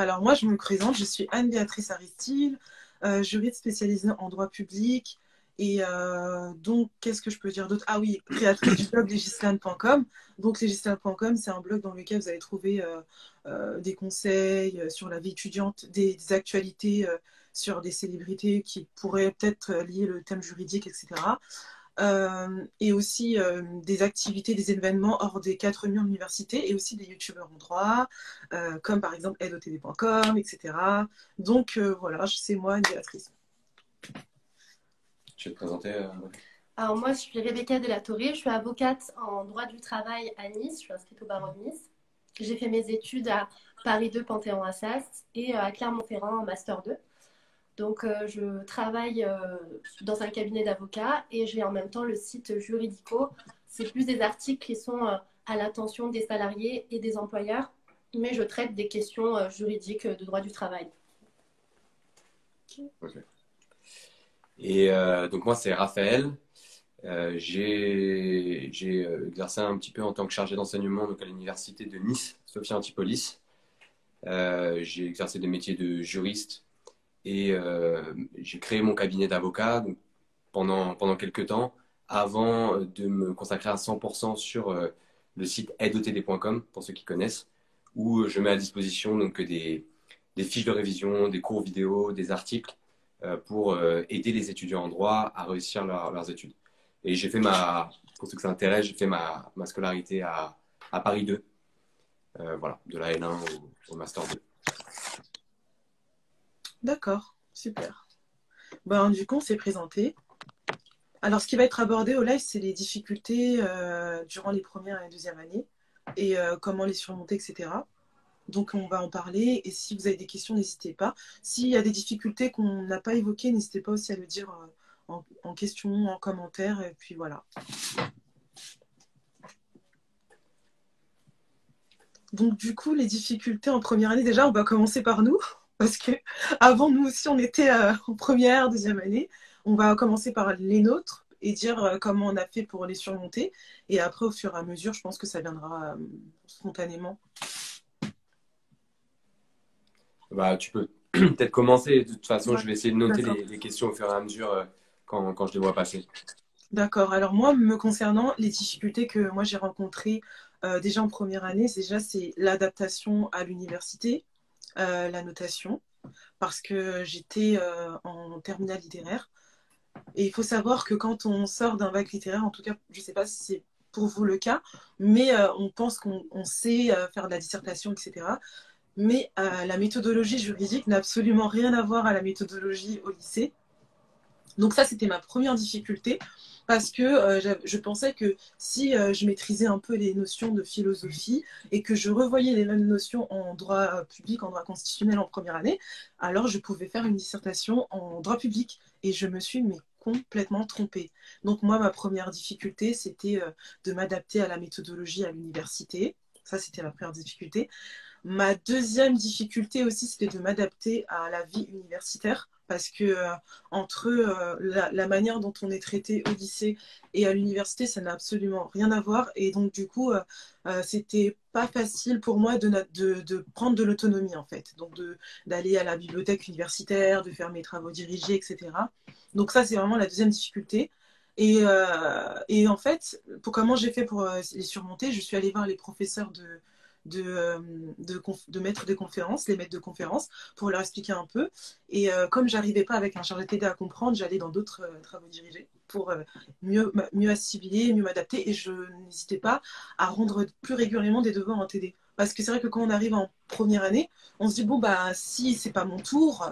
Alors moi, je me présente, je suis Anne-Béatrice Aristil, juriste spécialisée en droit public. Et donc, qu'est-ce que je peux dire d'autre? Ah oui, créatrice du blog legislan.com. Donc, legislan.com, c'est un blog dans lequel vous allez trouver des conseils sur la vie étudiante, des actualités sur des célébrités qui pourraient peut-être lier le thème juridique, etc. Et aussi des activités, des événements hors des quatre murs de l'université et aussi des youtubeurs en droit, comme par exemple aideautd.com, etc. Donc voilà, c'est moi, Béatrice. Tu veux te présenter Alors moi, je suis Rebecca Delatorre, je suis avocate en droit du travail à Nice, je suis inscrite au barreau de Nice. J'ai fait mes études à Paris 2, Panthéon-Assas et à Clermont-Ferrand en Master 2. Donc je travaille dans un cabinet d'avocats et j'ai en même temps le site Juridico. C'est plus des articles qui sont à l'attention des salariés et des employeurs, mais je traite des questions juridiques de droit du travail. Ok. Et donc moi, c'est Raphaël. J'ai exercé un petit peu en tant que chargé d'enseignement donc à l'université de Nice, Sophia Antipolis. J'ai exercé des métiers de juriste et j'ai créé mon cabinet d'avocat pendant quelques temps avant de me consacrer à 100% sur le site aideautd.com pour ceux qui connaissent, où je mets à disposition donc des fiches de révision, des cours vidéo, des articles pour aider les étudiants en droit à réussir leurs études. Et j'ai fait pour ceux que ça intéresse, j'ai fait ma scolarité à Paris 2. Voilà, de la L1 au Master 2. D'accord, super. Ben, du coup, on s'est présenté. Alors, ce qui va être abordé au live, c'est les difficultés durant les premières et deuxième années et comment les surmonter, etc. Donc, on va en parler. Et si vous avez des questions, n'hésitez pas. S'il y a des difficultés qu'on n'a pas évoquées, n'hésitez pas aussi à le dire en question, en commentaire. Et puis voilà. Donc, du coup, les difficultés en première année, déjà, on va commencer par nous. Parce que avant, nous aussi, on était en première, deuxième année. On va commencer par les nôtres et dire comment on a fait pour les surmonter. Et après, au fur et à mesure, je pense que ça viendra spontanément. Bah, tu peux peut-être commencer. De toute façon, Ouais, je vais essayer de noter d'accord. les questions au fur et à mesure quand je les vois passer. D'accord. Alors moi, me concernant, les difficultés que moi j'ai rencontrées déjà en première année, c'est l'adaptation à l'université, la notation, parce que j'étais en terminale littéraire. Et il faut savoir que quand on sort d'un bac littéraire, en tout cas, je ne sais pas si c'est pour vous le cas, mais on pense qu'on sait faire de la dissertation, etc. Mais la méthodologie juridique n'a absolument rien à voir à la méthodologie au lycée. Donc ça, c'était ma première difficulté parce que je pensais que si je maîtrisais un peu les notions de philosophie et que je revoyais les mêmes notions en droit public, en droit constitutionnel en première année, alors je pouvais faire une dissertation en droit public. Et je me suis mais complètement trompée. Donc moi, ma première difficulté, c'était de m'adapter à la méthodologie à l'université. Ça, c'était ma première difficulté. Ma deuxième difficulté aussi, c'était de m'adapter à la vie universitaire parce que entre la manière dont on est traité au lycée et à l'université, ça n'a absolument rien à voir. Et donc, du coup, c'était pas facile pour moi de prendre de l'autonomie, en fait. Donc, d'aller à la bibliothèque universitaire, de faire mes travaux dirigés, etc. Donc, ça, c'est vraiment la deuxième difficulté. Et en fait, comment j'ai fait pour les surmonter? Je suis allée voir les professeurs de maîtres de conférences, les maîtres de conférences, pour leur expliquer un peu. Et comme j'arrivais pas avec un chargé TD à comprendre, j'allais dans d'autres travaux dirigés pour mieux assimiler, mieux m'adapter. Et je n'hésitais pas à rendre plus régulièrement des devoirs en TD. Parce que c'est vrai que quand on arrive en première année, on se dit, bon, bah, si c'est pas mon tour,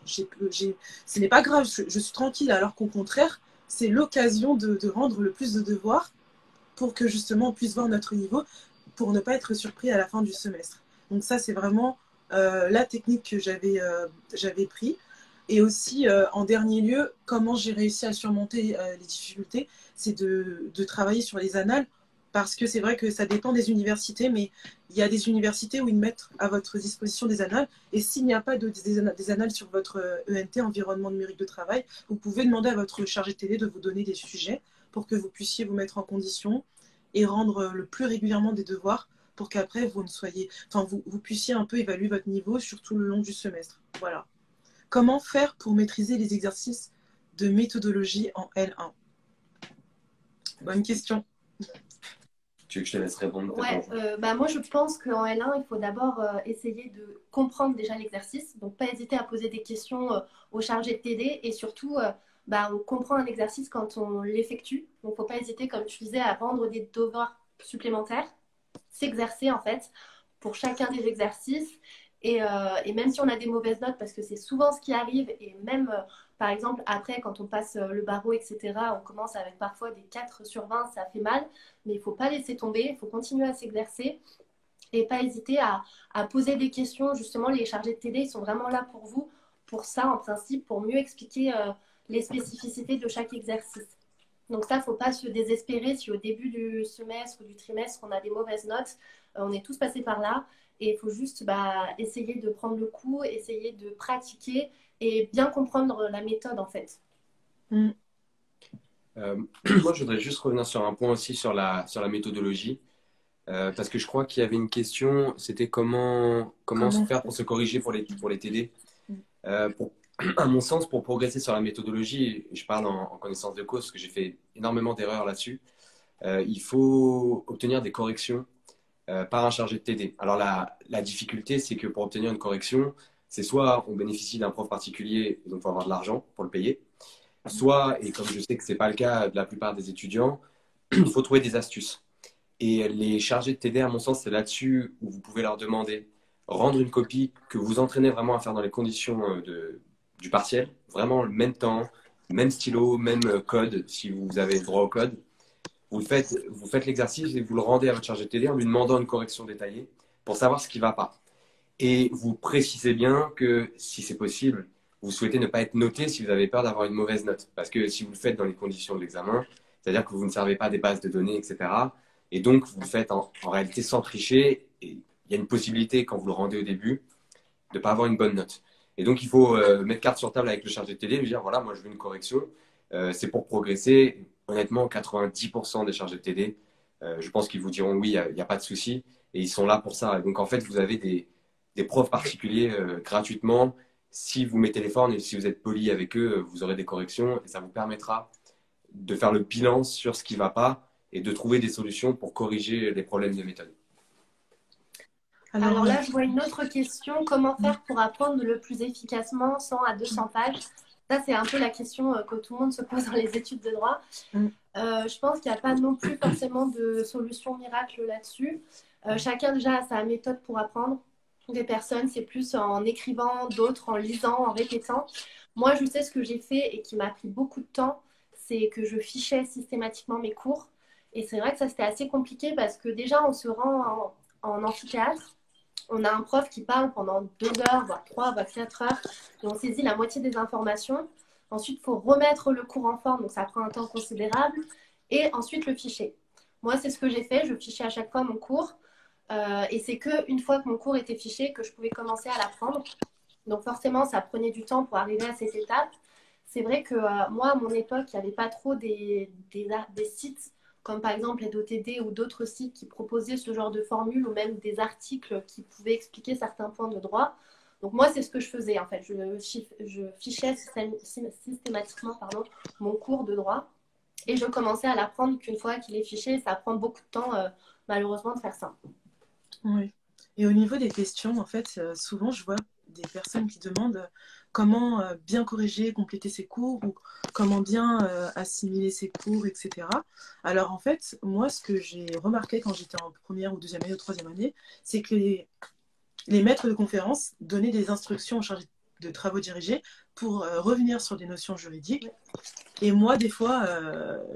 ce n'est pas grave, je suis tranquille. Alors qu'au contraire, c'est l'occasion de rendre le plus de devoirs pour que justement on puisse voir notre niveau pour ne pas être surpris à la fin du semestre. Donc ça, c'est vraiment la technique que j'avais pris. Et aussi, en dernier lieu, comment j'ai réussi à surmonter les difficultés, c'est de travailler sur les annales, parce que c'est vrai que ça dépend des universités, mais il y a des universités où ils mettent à votre disposition des annales, et s'il n'y a pas des annales sur votre ENT, environnement numérique de travail, vous pouvez demander à votre chargé de télé de vous donner des sujets pour que vous puissiez vous mettre en condition et rendre le plus régulièrement des devoirs pour qu'après, vous puissiez un peu évaluer votre niveau sur tout le long du semestre. Voilà. Comment faire pour maîtriser les exercices de méthodologie en L1? Bonne question. Tu veux que je te laisse répondre? Ouais, moi je pense qu'en L1, il faut d'abord essayer de comprendre déjà l'exercice. Donc pas hésiter à poser des questions au chargé de TD et surtout on comprend un exercice quand on l'effectue. Donc faut pas hésiter, comme tu disais, à rendre des devoirs supplémentaires, s'exercer en fait pour chacun des exercices. Et même si on a des mauvaises notes, parce que c'est souvent ce qui arrive, et même par exemple après quand on passe le barreau, etc., on commence avec parfois des 4/20, ça fait mal, mais il ne faut pas laisser tomber, il faut continuer à s'exercer et pas hésiter à poser des questions. Justement, les chargés de TD, ils sont vraiment là pour vous, pour ça en principe, pour mieux expliquer les spécificités de chaque exercice. Donc ça, il ne faut pas se désespérer si au début du semestre ou du trimestre, on a des mauvaises notes. On est tous passés par là. Et il faut juste essayer de prendre le coup, essayer de pratiquer et bien comprendre la méthode en fait. Moi, je voudrais juste revenir sur un point aussi sur la méthodologie. Parce que je crois qu'il y avait une question, c'était comment faire pour se corriger pour les TD. À mon sens, pour progresser sur la méthodologie, je parle en connaissance de cause, parce que j'ai fait énormément d'erreurs là-dessus, il faut obtenir des corrections par un chargé de TD. Alors la difficulté, c'est que pour obtenir une correction, c'est soit on bénéficie d'un prof particulier, donc il faut avoir de l'argent pour le payer, soit, et comme je sais que ce n'est pas le cas de la plupart des étudiants, il faut trouver des astuces. Et les chargés de TD, à mon sens, c'est là-dessus où vous pouvez leur demander rendre une copie que vous entraînez vraiment à faire dans les conditions du partiel, vraiment le même temps, même stylo, même code, si vous avez le droit au code. Vous faites l'exercice et vous le rendez à votre chargé de TD en lui demandant une correction détaillée pour savoir ce qui ne va pas. Et vous précisez bien que, si c'est possible, vous souhaitez ne pas être noté si vous avez peur d'avoir une mauvaise note. Parce que si vous le faites dans les conditions de l'examen, c'est-à-dire que vous ne servez pas des bases de données, etc. Et donc, vous le faites en réalité sans tricher. Et il y a une possibilité, quand vous le rendez au début, de ne pas avoir une bonne note. Et donc, il faut mettre carte sur table avec le chargé de TD et lui dire, voilà, moi, je veux une correction. C'est pour progresser. Honnêtement, 90% des chargés de TD, je pense qu'ils vous diront oui, il n'y a pas de souci. Et ils sont là pour ça. Et donc, en fait, vous avez des profs particuliers gratuitement. Si vous mettez les formes et si vous êtes poli avec eux, vous aurez des corrections et ça vous permettra de faire le bilan sur ce qui ne va pas et de trouver des solutions pour corriger les problèmes de méthode. Alors là, je vois une autre question. Comment faire pour apprendre le plus efficacement 100 à 200 pages? Ça, c'est un peu la question que tout le monde se pose dans les études de droit. Je pense qu'il n'y a pas non plus forcément de solution miracle là-dessus. Chacun déjà a sa méthode pour apprendre. Des personnes, c'est plus en écrivant, d'autres en lisant, en répétant. Moi, je sais ce que j'ai fait et qui m'a pris beaucoup de temps, c'est que je fichais systématiquement mes cours. Et c'est vrai que ça, c'était assez compliqué parce que déjà, on se rend en amphithéâtre. On a un prof qui parle pendant 2 heures, voire 3, voire 4 heures, et on saisit la moitié des informations. Ensuite, il faut remettre le cours en forme, donc ça prend un temps considérable, et ensuite le ficher. Moi, c'est ce que j'ai fait, je fichais à chaque fois mon cours, et c'est qu'une fois que mon cours était fiché que je pouvais commencer à l'apprendre. Donc forcément, ça prenait du temps pour arriver à cette étape. C'est vrai que moi, à mon époque, il n'y avait pas trop des sites comme par exemple EdoTD ou d'autres sites qui proposaient ce genre de formule ou même des articles qui pouvaient expliquer certains points de droit. Donc moi, c'est ce que je faisais en fait. Je fichais systématiquement mon cours de droit et je commençais à l'apprendre qu'une fois qu'il est fiché. Ça prend beaucoup de temps, malheureusement, de faire ça. Oui. Et au niveau des questions, en fait, souvent, je vois des personnes qui demandent comment bien corriger, compléter ses cours ou comment bien assimiler ses cours, etc. Alors, en fait, moi, ce que j'ai remarqué quand j'étais en première ou deuxième année ou troisième année, c'est que les maîtres de conférences donnaient des instructions aux chargés de travaux dirigés pour revenir sur des notions juridiques. Et moi, des fois,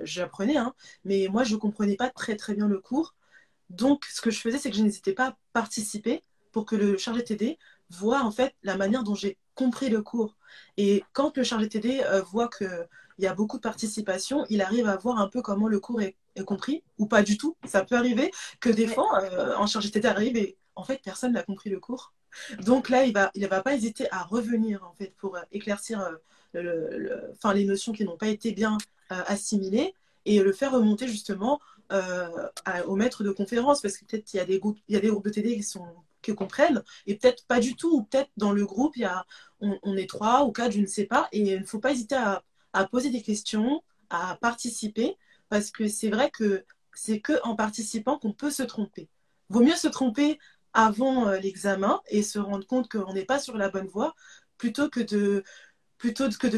j'apprenais, hein, mais moi, je ne comprenais pas très, très bien le cours. Donc, ce que je faisais, c'est que je n'hésitais pas à participer pour que le chargé TD voit en fait la manière dont j'ai compris le cours. Et quand le chargé TD voit qu'il y a beaucoup de participation, il arrive à voir un peu comment le cours est compris ou pas du tout. Ça peut arriver que des fois, un chargé TD arrive et en fait, personne n'a compris le cours. Donc là, il va pas hésiter à revenir en fait pour éclaircir les notions qui n'ont pas été bien assimilées et le faire remonter justement au maître de conférence, parce que peut-être il y a des groupes de TD qui comprennent, et peut-être pas du tout, ou peut-être dans le groupe, on est 3 ou 4, je ne sais pas, et il ne faut pas hésiter à poser des questions, à participer, parce que c'est vrai que c'est qu'en participant qu'on peut se tromper. Vaut mieux se tromper avant l'examen et se rendre compte qu'on n'est pas sur la bonne voie, plutôt que de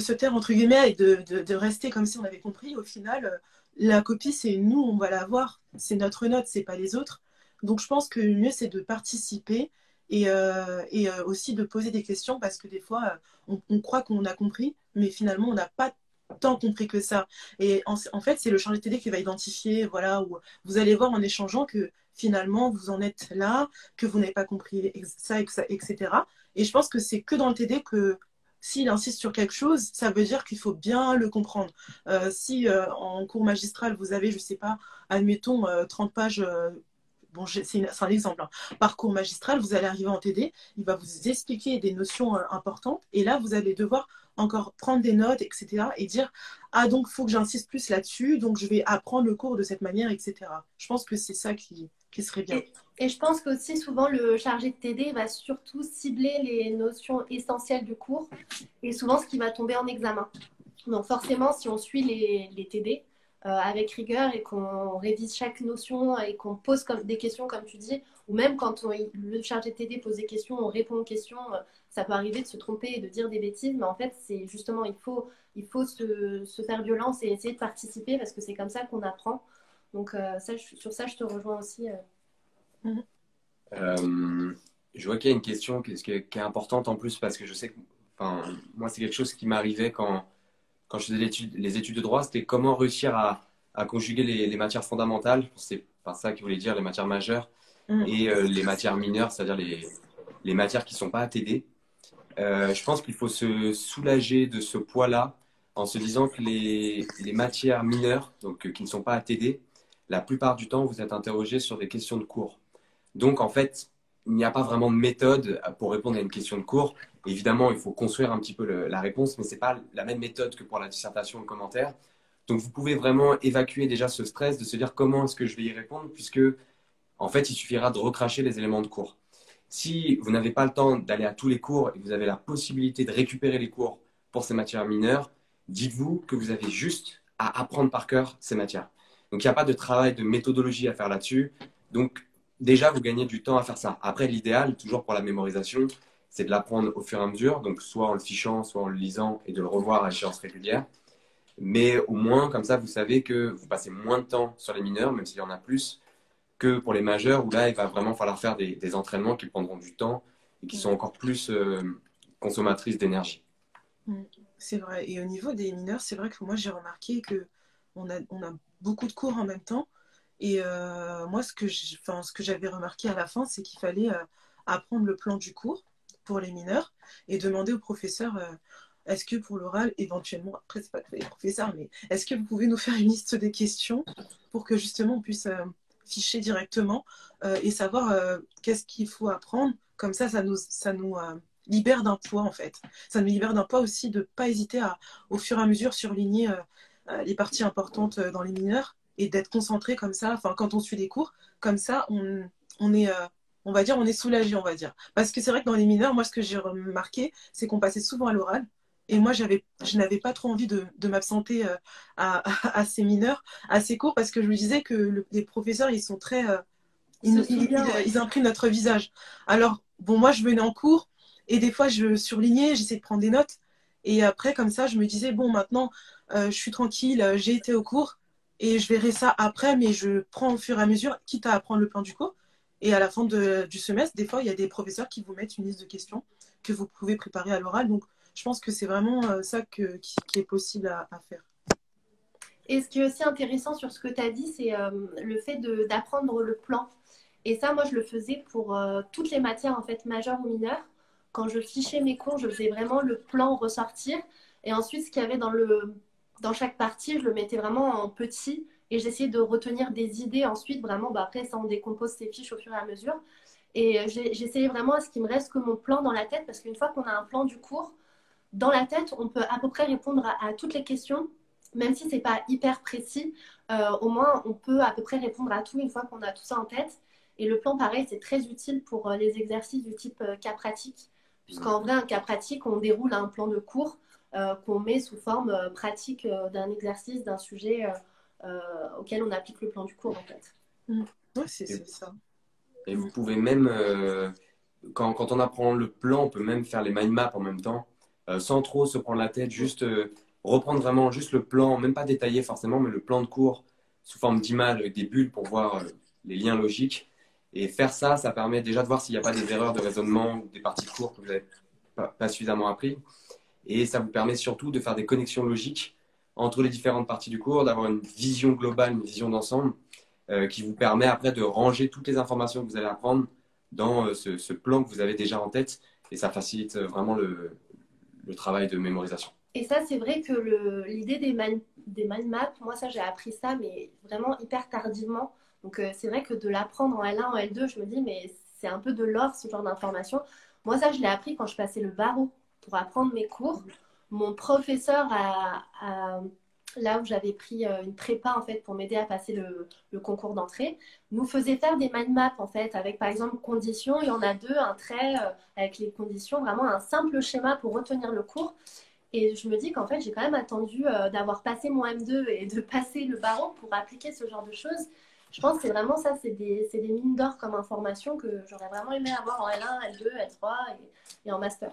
se taire entre guillemets et de rester comme si on avait compris. Au final, la copie, c'est nous, on va l'avoir, c'est notre note, c'est pas les autres. Donc je pense que le mieux, c'est de participer et aussi de poser des questions parce que des fois, on croit qu'on a compris, mais finalement, on n'a pas tant compris que ça. Et en fait, c'est le chargé de TD qui va identifier, voilà, où vous allez voir en échangeant que finalement, vous en êtes là, que vous n'avez pas compris ça, etc. Et je pense que c'est que dans le TD que s'il insiste sur quelque chose, ça veut dire qu'il faut bien le comprendre. Si en cours magistral, vous avez, je ne sais pas, admettons 30 pages, bon, c'est un exemple, hein. Par cours magistral, vous allez arriver en TD, il va vous expliquer des notions importantes, et là, vous allez devoir encore prendre des notes, etc. et dire, ah donc, il faut que j'insiste plus là-dessus, donc je vais apprendre le cours de cette manière, etc. Je pense que c'est ça qui serait bien. Et je pense qu'aussi, souvent, le chargé de TD va surtout cibler les notions essentielles du cours et souvent ce qui va tomber en examen. Donc forcément, si on suit les TD avec rigueur et qu'on révise chaque notion et qu'on pose des questions, comme tu dis, ou même quand le chargé de TD pose des questions, on répond aux questions, ça peut arriver de se tromper et de dire des bêtises, mais en fait, c'est justement, il faut se faire violence et essayer de participer parce que c'est comme ça qu'on apprend. Donc sur ça, je te rejoins aussi. Je vois qu'il y a une question qui est importante en plus parce que je sais que enfin, moi, c'est quelque chose qui m'arrivait quand je faisais les études de droit, c'était comment réussir à conjuguer les matières fondamentales, c'est pas ça qu'il voulait dire, les matières majeures, et les matières mineures, c'est-à-dire les matières qui ne sont pas ATD. Je pense qu'il faut se soulager de ce poids-là en se disant que les matières mineures, donc qui ne sont pas ATD, la plupart du temps, vous êtes interrogé sur des questions de cours. Donc, en fait, il n'y a pas vraiment de méthode pour répondre à une question de cours. Évidemment, il faut construire un petit peu la réponse, mais ce n'est pas la même méthode que pour la dissertation ou le commentaire. Donc, vous pouvez vraiment évacuer déjà ce stress de se dire comment est-ce que je vais y répondre, puisque, en fait, il suffira de recracher les éléments de cours. Si vous n'avez pas le temps d'aller à tous les cours et que vous avez la possibilité de récupérer les cours pour ces matières mineures, dites-vous que vous avez juste à apprendre par cœur ces matières. Donc, il n'y a pas de travail de méthodologie à faire là-dessus. Donc, déjà, vous gagnez du temps à faire ça. Après, l'idéal, toujours pour la mémorisation, c'est de l'apprendre au fur et à mesure, donc soit en le fichant, soit en le lisant et de le revoir à échéance régulière. Mais au moins, comme ça, vous savez que vous passez moins de temps sur les mineurs, même s'il y en a plus, que pour les majeurs, où là, il va vraiment falloir faire des entraînements qui prendront du temps et qui sont encore plus consommatrices d'énergie. C'est vrai. Et au niveau des mineurs, c'est vrai que moi, j'ai remarqué qu'on a beaucoup de cours en même temps. Et moi, ce que j'avais remarqué à la fin, c'est qu'il fallait apprendre le plan du cours pour les mineurs et demander au professeur est-ce que pour l'oral, éventuellement, après, c'est pas que les professeurs, mais est-ce que vous pouvez nous faire une liste des questions pour que justement on puisse ficher directement et savoir qu'est-ce qu'il faut apprendre. Comme ça nous libère d'un poids en fait. Ça nous libère d'un poids aussi de ne pas hésiter à, au fur et à mesure, surligner les parties importantes dans les mineurs et d'être concentré comme ça, enfin quand on suit des cours, comme ça on est, on va dire, on est soulagé, on va dire. Parce que c'est vrai que dans les mineurs, moi ce que j'ai remarqué, c'est qu'on passait souvent à l'oral. Et moi, je n'avais pas trop envie de m'absenter à ces mineurs, à ces cours, parce que je me disais que les professeurs, ils sont très... ils impriment notre visage. Alors, bon, moi, je venais en cours, et des fois, je surlignais, j'essayais de prendre des notes. Et après, comme ça, je me disais, bon, maintenant, je suis tranquille, j'ai été au cours, et je verrai ça après, mais je prends au fur et à mesure, quitte à apprendre le plan du cours. Et à la fin du semestre, des fois, il y a des professeurs qui vous mettent une liste de questions que vous pouvez préparer à l'oral. Donc, je pense que c'est vraiment ça qui est possible à faire. Et ce qui est aussi intéressant sur ce que tu as dit, c'est le fait d'apprendre le plan. Et ça, moi, je le faisais pour toutes les matières en fait majeures ou mineures. Quand je fichais mes cours, je faisais vraiment le plan ressortir. Et ensuite, ce qu'il y avait dans chaque partie, je le mettais vraiment en petit. Et j'essayais de retenir des idées ensuite. Vraiment, après, ça, on décompose ces fiches au fur et à mesure. Et j'essayais vraiment à ce qu'il me reste que mon plan dans la tête. Parce qu'une fois qu'on a un plan du cours, dans la tête, on peut à peu près répondre à toutes les questions. même si c'est pas hyper précis, au moins on peut à peu près répondre à tout une fois qu'on a tout ça en tête. Et le plan, pareil, c'est très utile pour les exercices du type cas pratique, puisqu'en vrai, un cas pratique, on déroule un plan de cours qu'on met sous forme pratique d'un exercice, d'un sujet auquel on applique le plan du cours, en fait. Ouais, c'est ça. Et vous pouvez même, quand on apprend le plan, on peut même faire les mind maps en même temps, sans trop se prendre la tête, juste reprendre vraiment juste le plan, même pas détaillé forcément, mais le plan de cours sous forme d'images avec des bulles pour voir les liens logiques. Et faire ça, ça permet déjà de voir s'il n'y a pas des erreurs de raisonnement ou des parties de cours que vous n'avez pas suffisamment appris. Et ça vous permet surtout de faire des connexions logiques entre les différentes parties du cours, d'avoir une vision globale, une vision d'ensemble, qui vous permet après de ranger toutes les informations que vous allez apprendre dans ce plan que vous avez déjà en tête. Et ça facilite vraiment le travail de mémorisation. Et ça, c'est vrai que l'idée des mind maps, moi, ça, j'ai appris ça, mais vraiment hyper tardivement. Donc, c'est vrai que de l'apprendre en L1, en L2, je me dis, mais c'est un peu de l'or, ce genre d'information. Moi, ça, je l'ai appris quand je passais le barreau pour apprendre mes cours. Mon professeur, là où j'avais pris une prépa, en fait, pour m'aider à passer le concours d'entrée, nous faisait faire des mind maps, en fait, avec, par exemple, conditions. Il y en a deux, un trait avec les conditions, vraiment un simple schéma pour retenir le cours. Et je me dis qu'en fait, j'ai quand même attendu d'avoir passé mon M2 et de passer le barreau pour appliquer ce genre de choses. Je pense que c'est vraiment ça, c'est des mines d'or comme information que j'aurais vraiment aimé avoir en L1, L2, L3 et en master.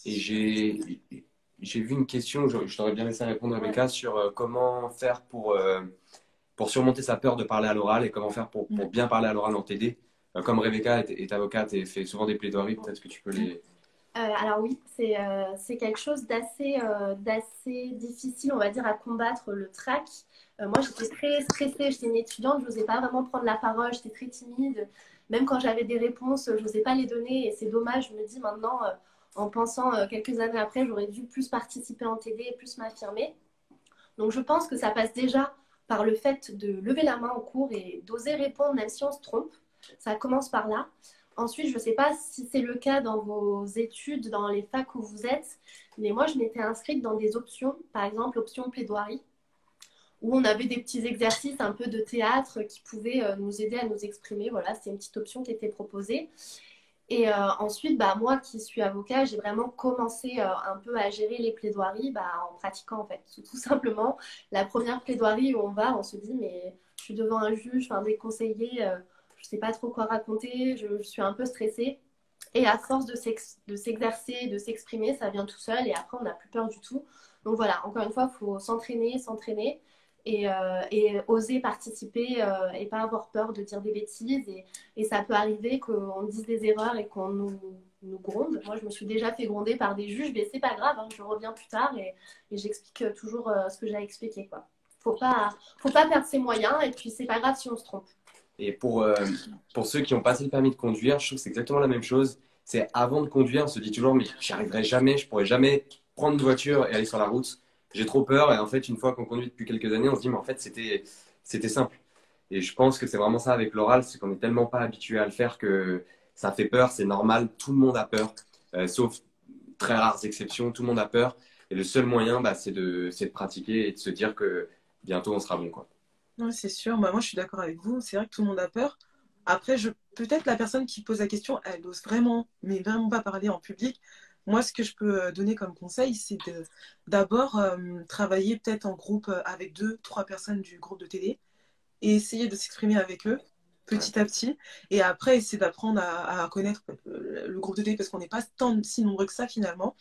Et j'ai vu une question, je t'aurais bien laissé répondre, Rebecca, sur comment faire pour surmonter sa peur de parler à l'oral et comment faire pour bien parler à l'oral en TD. Comme Rebecca est avocate et fait souvent des plaidoiries, peut-être que tu peux les... Alors oui, c'est quelque chose d'assez difficile, on va dire, à combattre, le trac. Moi, j'étais très stressée, j'étais une étudiante, je n'osais pas vraiment prendre la parole, j'étais très timide. Même quand j'avais des réponses, je n'osais pas les donner et c'est dommage, je me dis maintenant, en pensant quelques années après, j'aurais dû plus participer en TD et plus m'affirmer. Donc je pense que ça passe déjà par le fait de lever la main en cours et d'oser répondre même si on se trompe. Ça commence par là. Ensuite, je ne sais pas si c'est le cas dans vos études, dans les facs où vous êtes, mais moi, je m'étais inscrite dans des options, par exemple, option plaidoirie, où on avait des petits exercices un peu de théâtre qui pouvaient nous aider à nous exprimer. Voilà, c'est une petite option qui était proposée. Et ensuite, bah, moi qui suis avocat, j'ai vraiment commencé un peu à gérer les plaidoiries en pratiquant en fait. Tout simplement, la première plaidoirie où on va, on se dit mais je suis devant un juge, enfin, des conseillers, je ne sais pas trop quoi raconter, je suis un peu stressée. Et à force de s'exercer, de s'exprimer, ça vient tout seul et après on n'a plus peur du tout. Donc voilà, encore une fois, il faut s'entraîner et oser participer et pas avoir peur de dire des bêtises. Et ça peut arriver qu'on dise des erreurs et qu'on nous gronde. Moi, je me suis déjà fait gronder par des juges, mais c'est pas grave, hein, je reviens plus tard et j'explique toujours ce que j'ai expliqué, quoi. Faut pas perdre ses moyens et puis c'est pas grave si on se trompe. Et pour ceux qui ont passé le permis de conduire, je trouve que c'est exactement la même chose. C'est avant de conduire, on se dit toujours, mais j'y arriverai jamais, je pourrai jamais prendre une voiture et aller sur la route. J'ai trop peur. Et en fait, une fois qu'on conduit depuis quelques années, on se dit, mais en fait, c'était simple. Et je pense que c'est vraiment ça avec l'oral, c'est qu'on n'est tellement pas habitué à le faire que ça fait peur, c'est normal, tout le monde a peur, sauf très rares exceptions, tout le monde a peur. Et le seul moyen, bah, c'est de pratiquer et de se dire que bientôt on sera bon, quoi. Ouais, c'est sûr. Bah, moi, je suis d'accord avec vous. C'est vrai que tout le monde a peur. Après, peut-être la personne qui pose la question, elle n'ose vraiment, mais vraiment pas parler en public. Moi, ce que je peux donner comme conseil, c'est d'abord travailler peut-être en groupe avec deux, trois personnes du groupe de TD et essayer de s'exprimer avec eux Ouais. petit à petit. Et après, essayer d'apprendre à connaître le groupe de TD parce qu'on n'est pas tant si nombreux que ça finalement,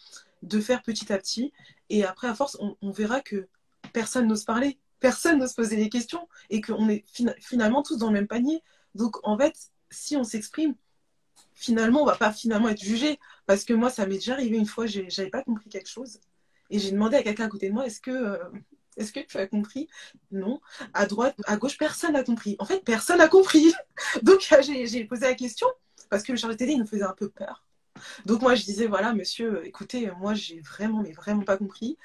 de faire petit à petit. Et après, à force, on verra que personne n'ose parler, personne n'ose poser des questions et qu'on est finalement tous dans le même panier. Donc, en fait, si on s'exprime, finalement, on va pas finalement être jugé. Parce que moi, ça m'est déjà arrivé une fois, j'avais pas compris quelque chose. Et j'ai demandé à quelqu'un à côté de moi, est-ce que tu as compris? Non. À droite, à gauche, personne n'a compris. En fait, personne n'a compris. Donc, j'ai posé la question parce que le chargé de télé, il me faisait un peu peur. Donc moi je disais voilà monsieur, écoutez, moi j'ai vraiment mais vraiment pas compris.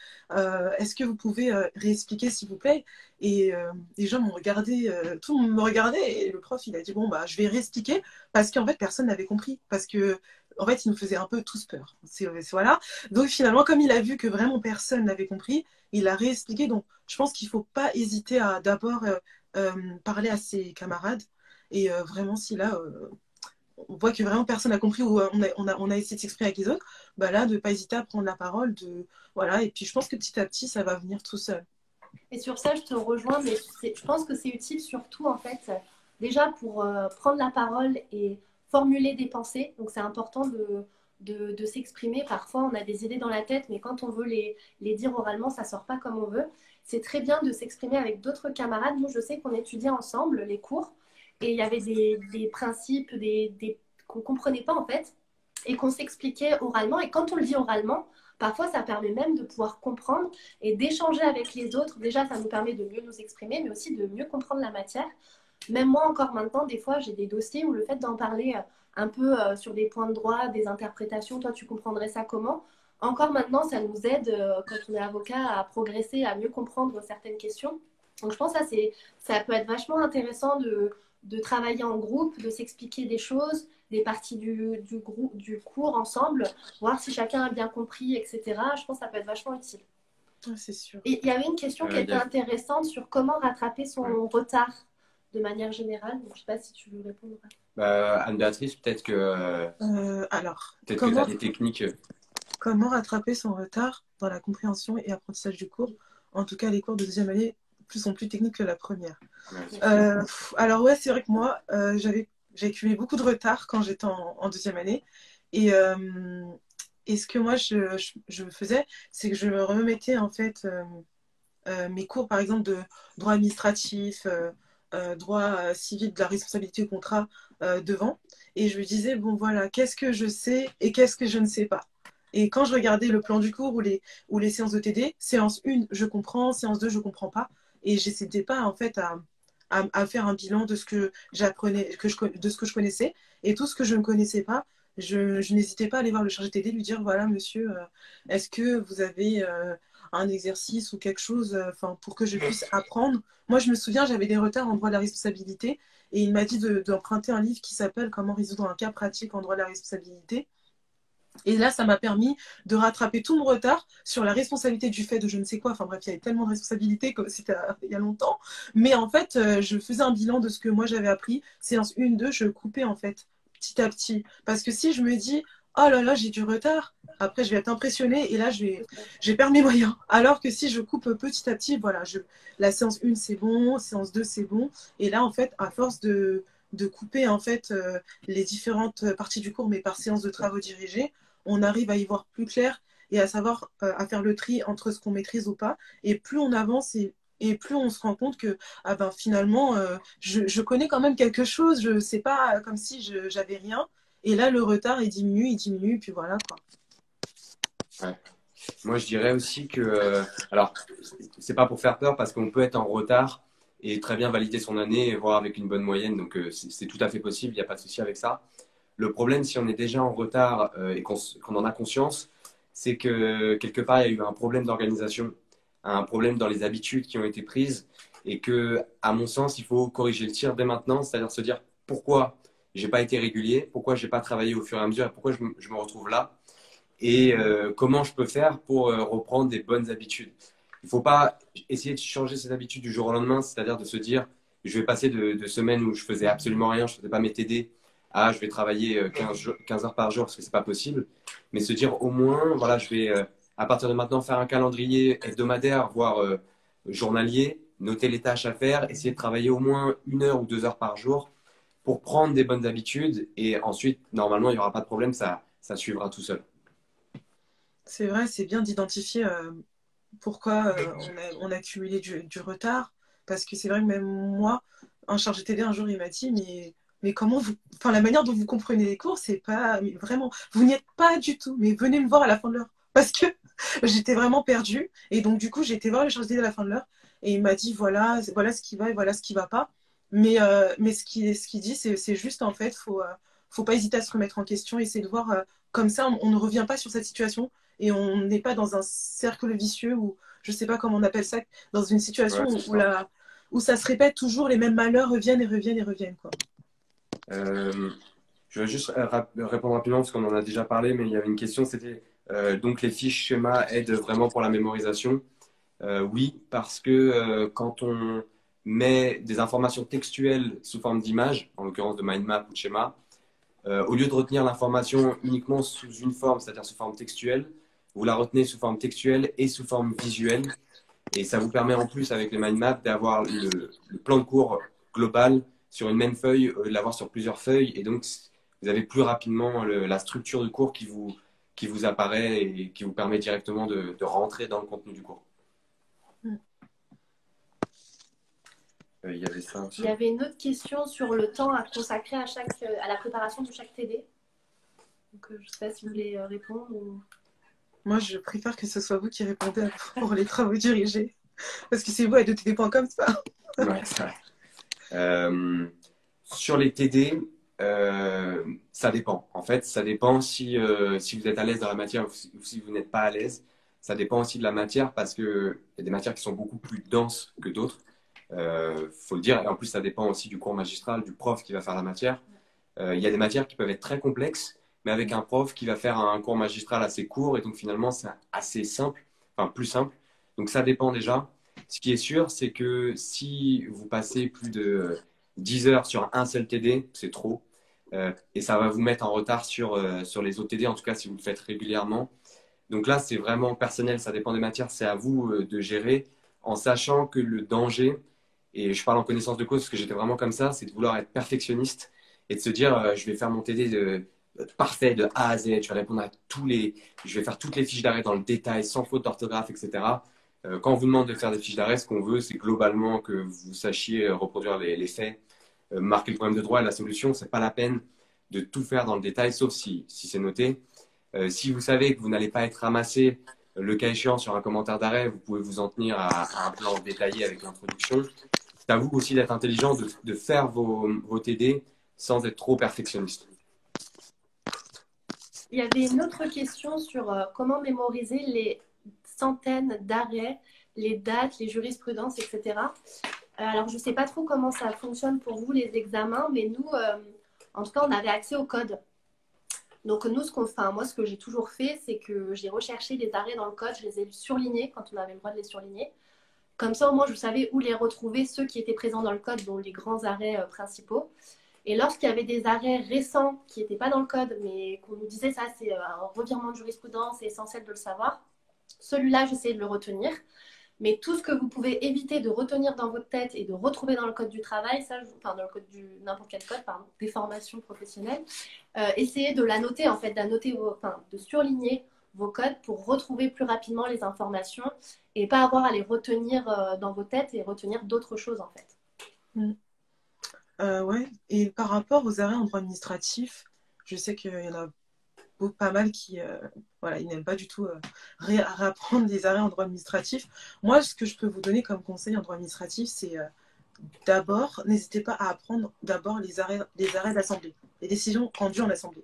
Est-ce que vous pouvez réexpliquer s'il vous plaît? Et les gens m'ont regardé, tout le monde me regardait et le prof il a dit bon bah je vais réexpliquer parce qu'en fait personne n'avait compris parce que en fait, il nous faisait un peu tous peur. Voilà. Donc finalement, comme il a vu que vraiment personne n'avait compris, il a réexpliqué. Donc je pense qu'il ne faut pas hésiter à d'abord parler à ses camarades. Et vraiment, si là, on voit que vraiment personne n'a compris ou on a essayé de s'exprimer avec les autres, bah là, de ne pas hésiter à prendre la parole. Voilà. Et puis je pense que petit à petit, ça va venir tout seul. Et sur ça, je te rejoins, mais je pense que c'est utile surtout, en fait, déjà pour prendre la parole et formuler des pensées. Donc, c'est important de s'exprimer. Parfois, on a des idées dans la tête, mais quand on veut les dire oralement, ça ne sort pas comme on veut. C'est très bien de s'exprimer avec d'autres camarades. Nous, je sais qu'on étudiait ensemble les cours et il y avait des principes qu'on ne comprenait pas, en fait, et qu'on s'expliquait oralement. Et quand on le dit oralement, parfois, ça permet même de pouvoir comprendre et d'échanger avec les autres. Déjà, ça nous permet de mieux nous exprimer, mais aussi de mieux comprendre la matière. Même moi, encore maintenant, des fois, j'ai des dossiers où le fait d'en parler un peu sur des points de droit, des interprétations, toi, tu comprendrais ça comment? Encore maintenant, ça nous aide, quand on est avocat, à progresser, à mieux comprendre certaines questions. Donc, je pense que ça peut être vachement intéressant de travailler en groupe, de s'expliquer des choses, des parties du cours ensemble, voir si chacun a bien compris, etc. Je pense que ça peut être vachement utile. Ouais, c'est sûr. Et il y avait une question qui était intéressante sur comment rattraper son retard de manière générale. Donc, je ne sais pas si tu veux répondre. Anne-Béatrice, peut-être que tu as des techniques. Comment rattraper son retard dans la compréhension et apprentissage du cours? En tout cas, les cours de deuxième année sont plus techniques que la première. Alors ouais, c'est vrai que moi, j'ai accumulé beaucoup de retard quand j'étais en deuxième année. Et ce que moi, je faisais, c'est que je me remettais en fait mes cours, par exemple, de droit administratif, droit civil, de la responsabilité au contrat devant. Et je me disais, bon voilà, qu'est-ce que je sais et qu'est-ce que je ne sais pas. Et quand je regardais le plan du cours ou les séances de TD, séance 1, je comprends, séance 2, je ne comprends pas. Et je n'hésitais pas en fait à faire un bilan de ce que j'apprenais, de ce que je connaissais. Et tout ce que je ne connaissais pas, je n'hésitais pas à aller voir le chargé de TD, lui dire, voilà monsieur, est-ce que vous avez un exercice ou quelque chose pour que je puisse apprendre. Moi, je me souviens, j'avais des retards en droit de la responsabilité et il m'a dit d'emprunter un livre qui s'appelle Comment résoudre un cas pratique en droit de la responsabilité. Et là, ça m'a permis de rattraper tout mon retard sur la responsabilité du fait de je ne sais quoi. Enfin bref, il y avait tellement de responsabilités que c'était il y a longtemps. Mais en fait, je faisais un bilan de ce que moi j'avais appris. Séance 1, 2, je coupais en fait, petit à petit. Parce que si je me dis, oh là là, j'ai du retard, après je vais être impressionnée et là, je vais perdre mes moyens. Alors que si je coupe petit à petit, voilà, la séance 1, c'est bon, séance 2, c'est bon. Et là, en fait, à force de couper en fait les différentes parties du cours, mais par séance de travaux dirigés, on arrive à y voir plus clair et à savoir à faire le tri entre ce qu'on maîtrise ou pas. Et plus on avance et plus on se rend compte que finalement, je connais quand même quelque chose, je ne sais pas comme si j'avais rien. Et là, le retard, il diminue, et puis voilà quoi. Ouais. Moi, je dirais aussi que, alors, c'est pas pour faire peur parce qu'on peut être en retard et très bien valider son année et voir avec une bonne moyenne. Donc, c'est tout à fait possible, il n'y a pas de souci avec ça. Le problème, si on est déjà en retard et qu'on en a conscience, c'est que quelque part, il y a eu un problème d'organisation, un problème dans les habitudes qui ont été prises et que, à mon sens, il faut corriger le tir dès maintenant, c'est-à-dire se dire pourquoi j'ai pas été régulier, pourquoi j'ai pas travaillé au fur et à mesure et pourquoi je me retrouve là et comment je peux faire pour reprendre des bonnes habitudes. Il ne faut pas essayer de changer ces habitudes du jour au lendemain, c'est-à-dire de se dire je vais passer de semaines où je faisais absolument rien, je ne faisais pas mes TD, à je vais travailler 15 heures par jour parce que ce n'est pas possible, mais se dire au moins, voilà, je vais à partir de maintenant faire un calendrier hebdomadaire, voire journalier, noter les tâches à faire, essayer de travailler au moins 1 heure ou 2 heures par jour pour prendre des bonnes habitudes et ensuite, normalement, il n'y aura pas de problème, ça suivra tout seul. C'est vrai, c'est bien d'identifier pourquoi on a accumulé du retard. Parce que c'est vrai que même moi, un chargé TD un jour, il m'a dit, mais comment vous. Enfin, la manière dont vous comprenez les cours, c'est pas. Mais vraiment, vous n'y êtes pas du tout. Mais venez me voir à la fin de l'heure. Parce que j'étais vraiment perdue. Et donc, du coup, j'ai été voir le chargé TD à la fin de l'heure. Et il m'a dit, voilà ce qui va et voilà ce qui va pas. Mais ce qu'il dit, c'est juste, en fait, faut pas hésiter à se remettre en question, essayer de voir. Comme ça, on ne revient pas sur cette situation et on n'est pas dans un cercle vicieux ou je sais pas comment on appelle ça, dans une situation où ça se répète toujours, les mêmes malheurs reviennent et reviennent et reviennent. Quoi. Je vais juste répondre rapidement parce qu'on en a déjà parlé, mais il y avait une question, c'était donc les fiches schémas aident vraiment pour la mémorisation. Oui, parce que quand on met des informations textuelles sous forme d'image, en l'occurrence de mind map ou de schéma, au lieu de retenir l'information uniquement sous une forme, c'est-à-dire sous forme textuelle, vous la retenez sous forme textuelle et sous forme visuelle. Et ça vous permet en plus, avec les mind maps, d'avoir le plan de cours global sur une même feuille, de l'avoir sur plusieurs feuilles. Et donc, vous avez plus rapidement la structure du cours qui vous apparaît et qui vous permet directement de rentrer dans le contenu du cours. Il y avait ça aussi. Il y avait une autre question sur le temps à consacrer à la préparation de chaque TD. Donc, je ne sais pas si vous voulez répondre. Ou... Moi, je préfère que ce soit vous qui répondez pour les travaux dirigés. Parce que c'est vous, avec de TD.com, c'est pas. Ouais, c'est vrai. Sur les TD, ça dépend. En fait, ça dépend si vous êtes à l'aise dans la matière ou si vous n'êtes pas à l'aise. Ça dépend aussi de la matière parce qu'il y a des matières qui sont beaucoup plus denses que d'autres. Faut le dire. Et en plus, ça dépend aussi du cours magistral, du prof qui va faire la matière. Il y a des matières qui peuvent être très complexes, mais avec un prof qui va faire un cours magistral assez court. Et donc, finalement, c'est assez simple, enfin plus simple. Donc, ça dépend déjà. Ce qui est sûr, c'est que si vous passez plus de 10 heures sur un seul TD, c'est trop. Et ça va vous mettre en retard sur les autres TD, en tout cas si vous le faites régulièrement. Donc là, c'est vraiment personnel, ça dépend des matières, c'est à vous de gérer, en sachant que le danger, et je parle en connaissance de cause parce que j'étais vraiment comme ça, c'est de vouloir être perfectionniste et de se dire, je vais faire mon TD parfait de A à Z, je vais répondre à je vais faire toutes les fiches d'arrêt dans le détail, sans faute d'orthographe, etc. Quand on vous demande de faire des fiches d'arrêt, ce qu'on veut, c'est globalement que vous sachiez reproduire les faits, marquer le problème de droit et la solution. C'est pas la peine de tout faire dans le détail, sauf si c'est noté. Si vous savez que vous n'allez pas être ramassé, le cas échéant, sur un commentaire d'arrêt, vous pouvez vous en tenir à un plan détaillé avec l'introduction. C'est à vous aussi d'être intelligent, de faire vos TD sans être trop perfectionniste. Il y avait une autre question sur comment mémoriser les centaines d'arrêts, les dates, les jurisprudences, etc. Alors, je ne sais pas trop comment ça fonctionne pour vous, les examens, mais nous, en tout cas, on avait accès au code. Donc, nous, moi, ce que j'ai toujours fait, c'est que j'ai recherché les arrêts dans le code, je les ai surlignés quand on avait le droit de les surligner. Comme ça, au moins, je savais où les retrouver, ceux qui étaient présents dans le code, dont les grands arrêts principaux. Et lorsqu'il y avait des arrêts récents qui n'étaient pas dans le code, mais qu'on nous disait ça, c'est un revirement de jurisprudence, c'est essentiel de le savoir, celui-là, j'essayais de le retenir. Mais tout ce que vous pouvez éviter de retenir dans votre tête et de retrouver dans le code du travail, enfin dans le code n'importe quel code, pardon, des formations professionnelles, essayez de la noter en fait, de surligner vos codes pour retrouver plus rapidement les informations et pas avoir à les retenir dans vos têtes et retenir d'autres choses en fait. Ouais. Et par rapport aux arrêts en droit administratif, je sais qu'il y en a pas mal qui ils n'aiment pas du tout réapprendre des arrêts en droit administratif. Moi, ce que je peux vous donner comme conseil en droit administratif, c'est d'abord, n'hésitez pas à apprendre d'abord les arrêts d'assemblée, les décisions rendues en assemblée.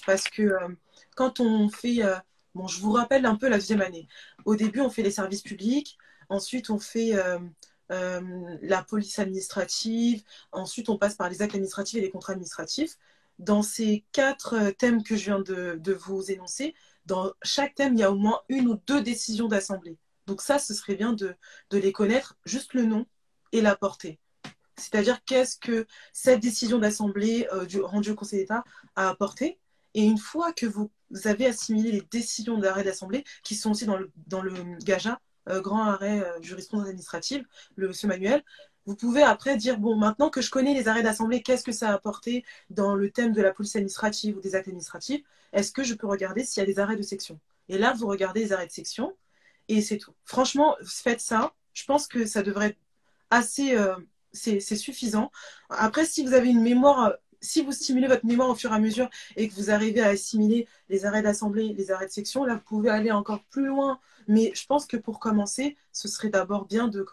Parce que quand on fait, bon, je vous rappelle un peu la deuxième année. Au début, on fait les services publics, ensuite on fait la police administrative, ensuite on passe par les actes administratifs et les contrats administratifs. Dans ces 4 thèmes que je viens de vous énoncer, dans chaque thème, il y a au moins 1 ou 2 décisions d'assemblée. Donc ça, ce serait bien de les connaître, juste le nom et la portée. C'est-à-dire qu'est-ce que cette décision d'assemblée rendue au Conseil d'État a apporté. Et une fois que vous avez assimilé les décisions d'arrêt d'assemblée, qui sont aussi dans le GAJA, grand arrêt jurisprudence administrative, ce manuel, vous pouvez après dire, bon, maintenant que je connais les arrêts d'assemblée, qu'est-ce que ça a apporté dans le thème de la police administrative ou des actes administratifs? Est-ce que je peux regarder s'il y a des arrêts de section? Et là, vous regardez les arrêts de section et c'est tout. Franchement, faites ça. Je pense que ça devrait être assez... c'est suffisant. Après, si vous avez une mémoire... Si vous stimulez votre mémoire au fur et à mesure et que vous arrivez à assimiler les arrêts d'assemblée, les arrêts de section, là, vous pouvez aller encore plus loin. Mais je pense que pour commencer, ce serait d'abord bien de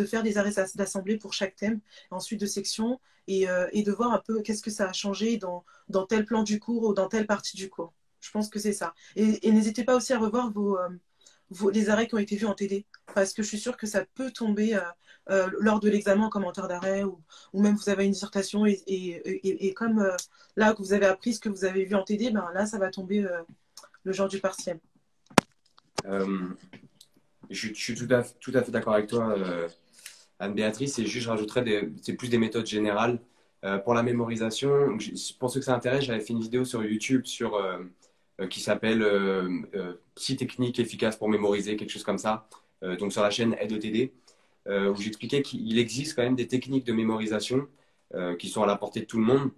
faire des arrêts d'assemblée pour chaque thème, ensuite de section, et de voir un peu qu'est-ce que ça a changé dans tel plan du cours ou dans telle partie du cours. Je pense que c'est ça. Et n'hésitez pas aussi à revoir les arrêts qui ont été vus en TD. Parce que je suis sûre que ça peut tomber lors de l'examen en commentaire d'arrêt ou même vous avez une dissertation et comme là que vous avez appris ce que vous avez vu en TD, ben là ça va tomber le jour du partiel. Je suis tout à fait d'accord avec toi, Anne-Béatrice, et juste je rajouterais c'est plus des méthodes générales. Pour la mémorisation, donc, pour ceux que ça intéresse, j'avais fait une vidéo sur YouTube qui s'appelle 6 techniques efficaces pour mémoriser, quelque chose comme ça, donc sur la chaîne Aide ETD, où j'expliquais qu'il existe quand même des techniques de mémorisation qui sont à la portée de tout le monde,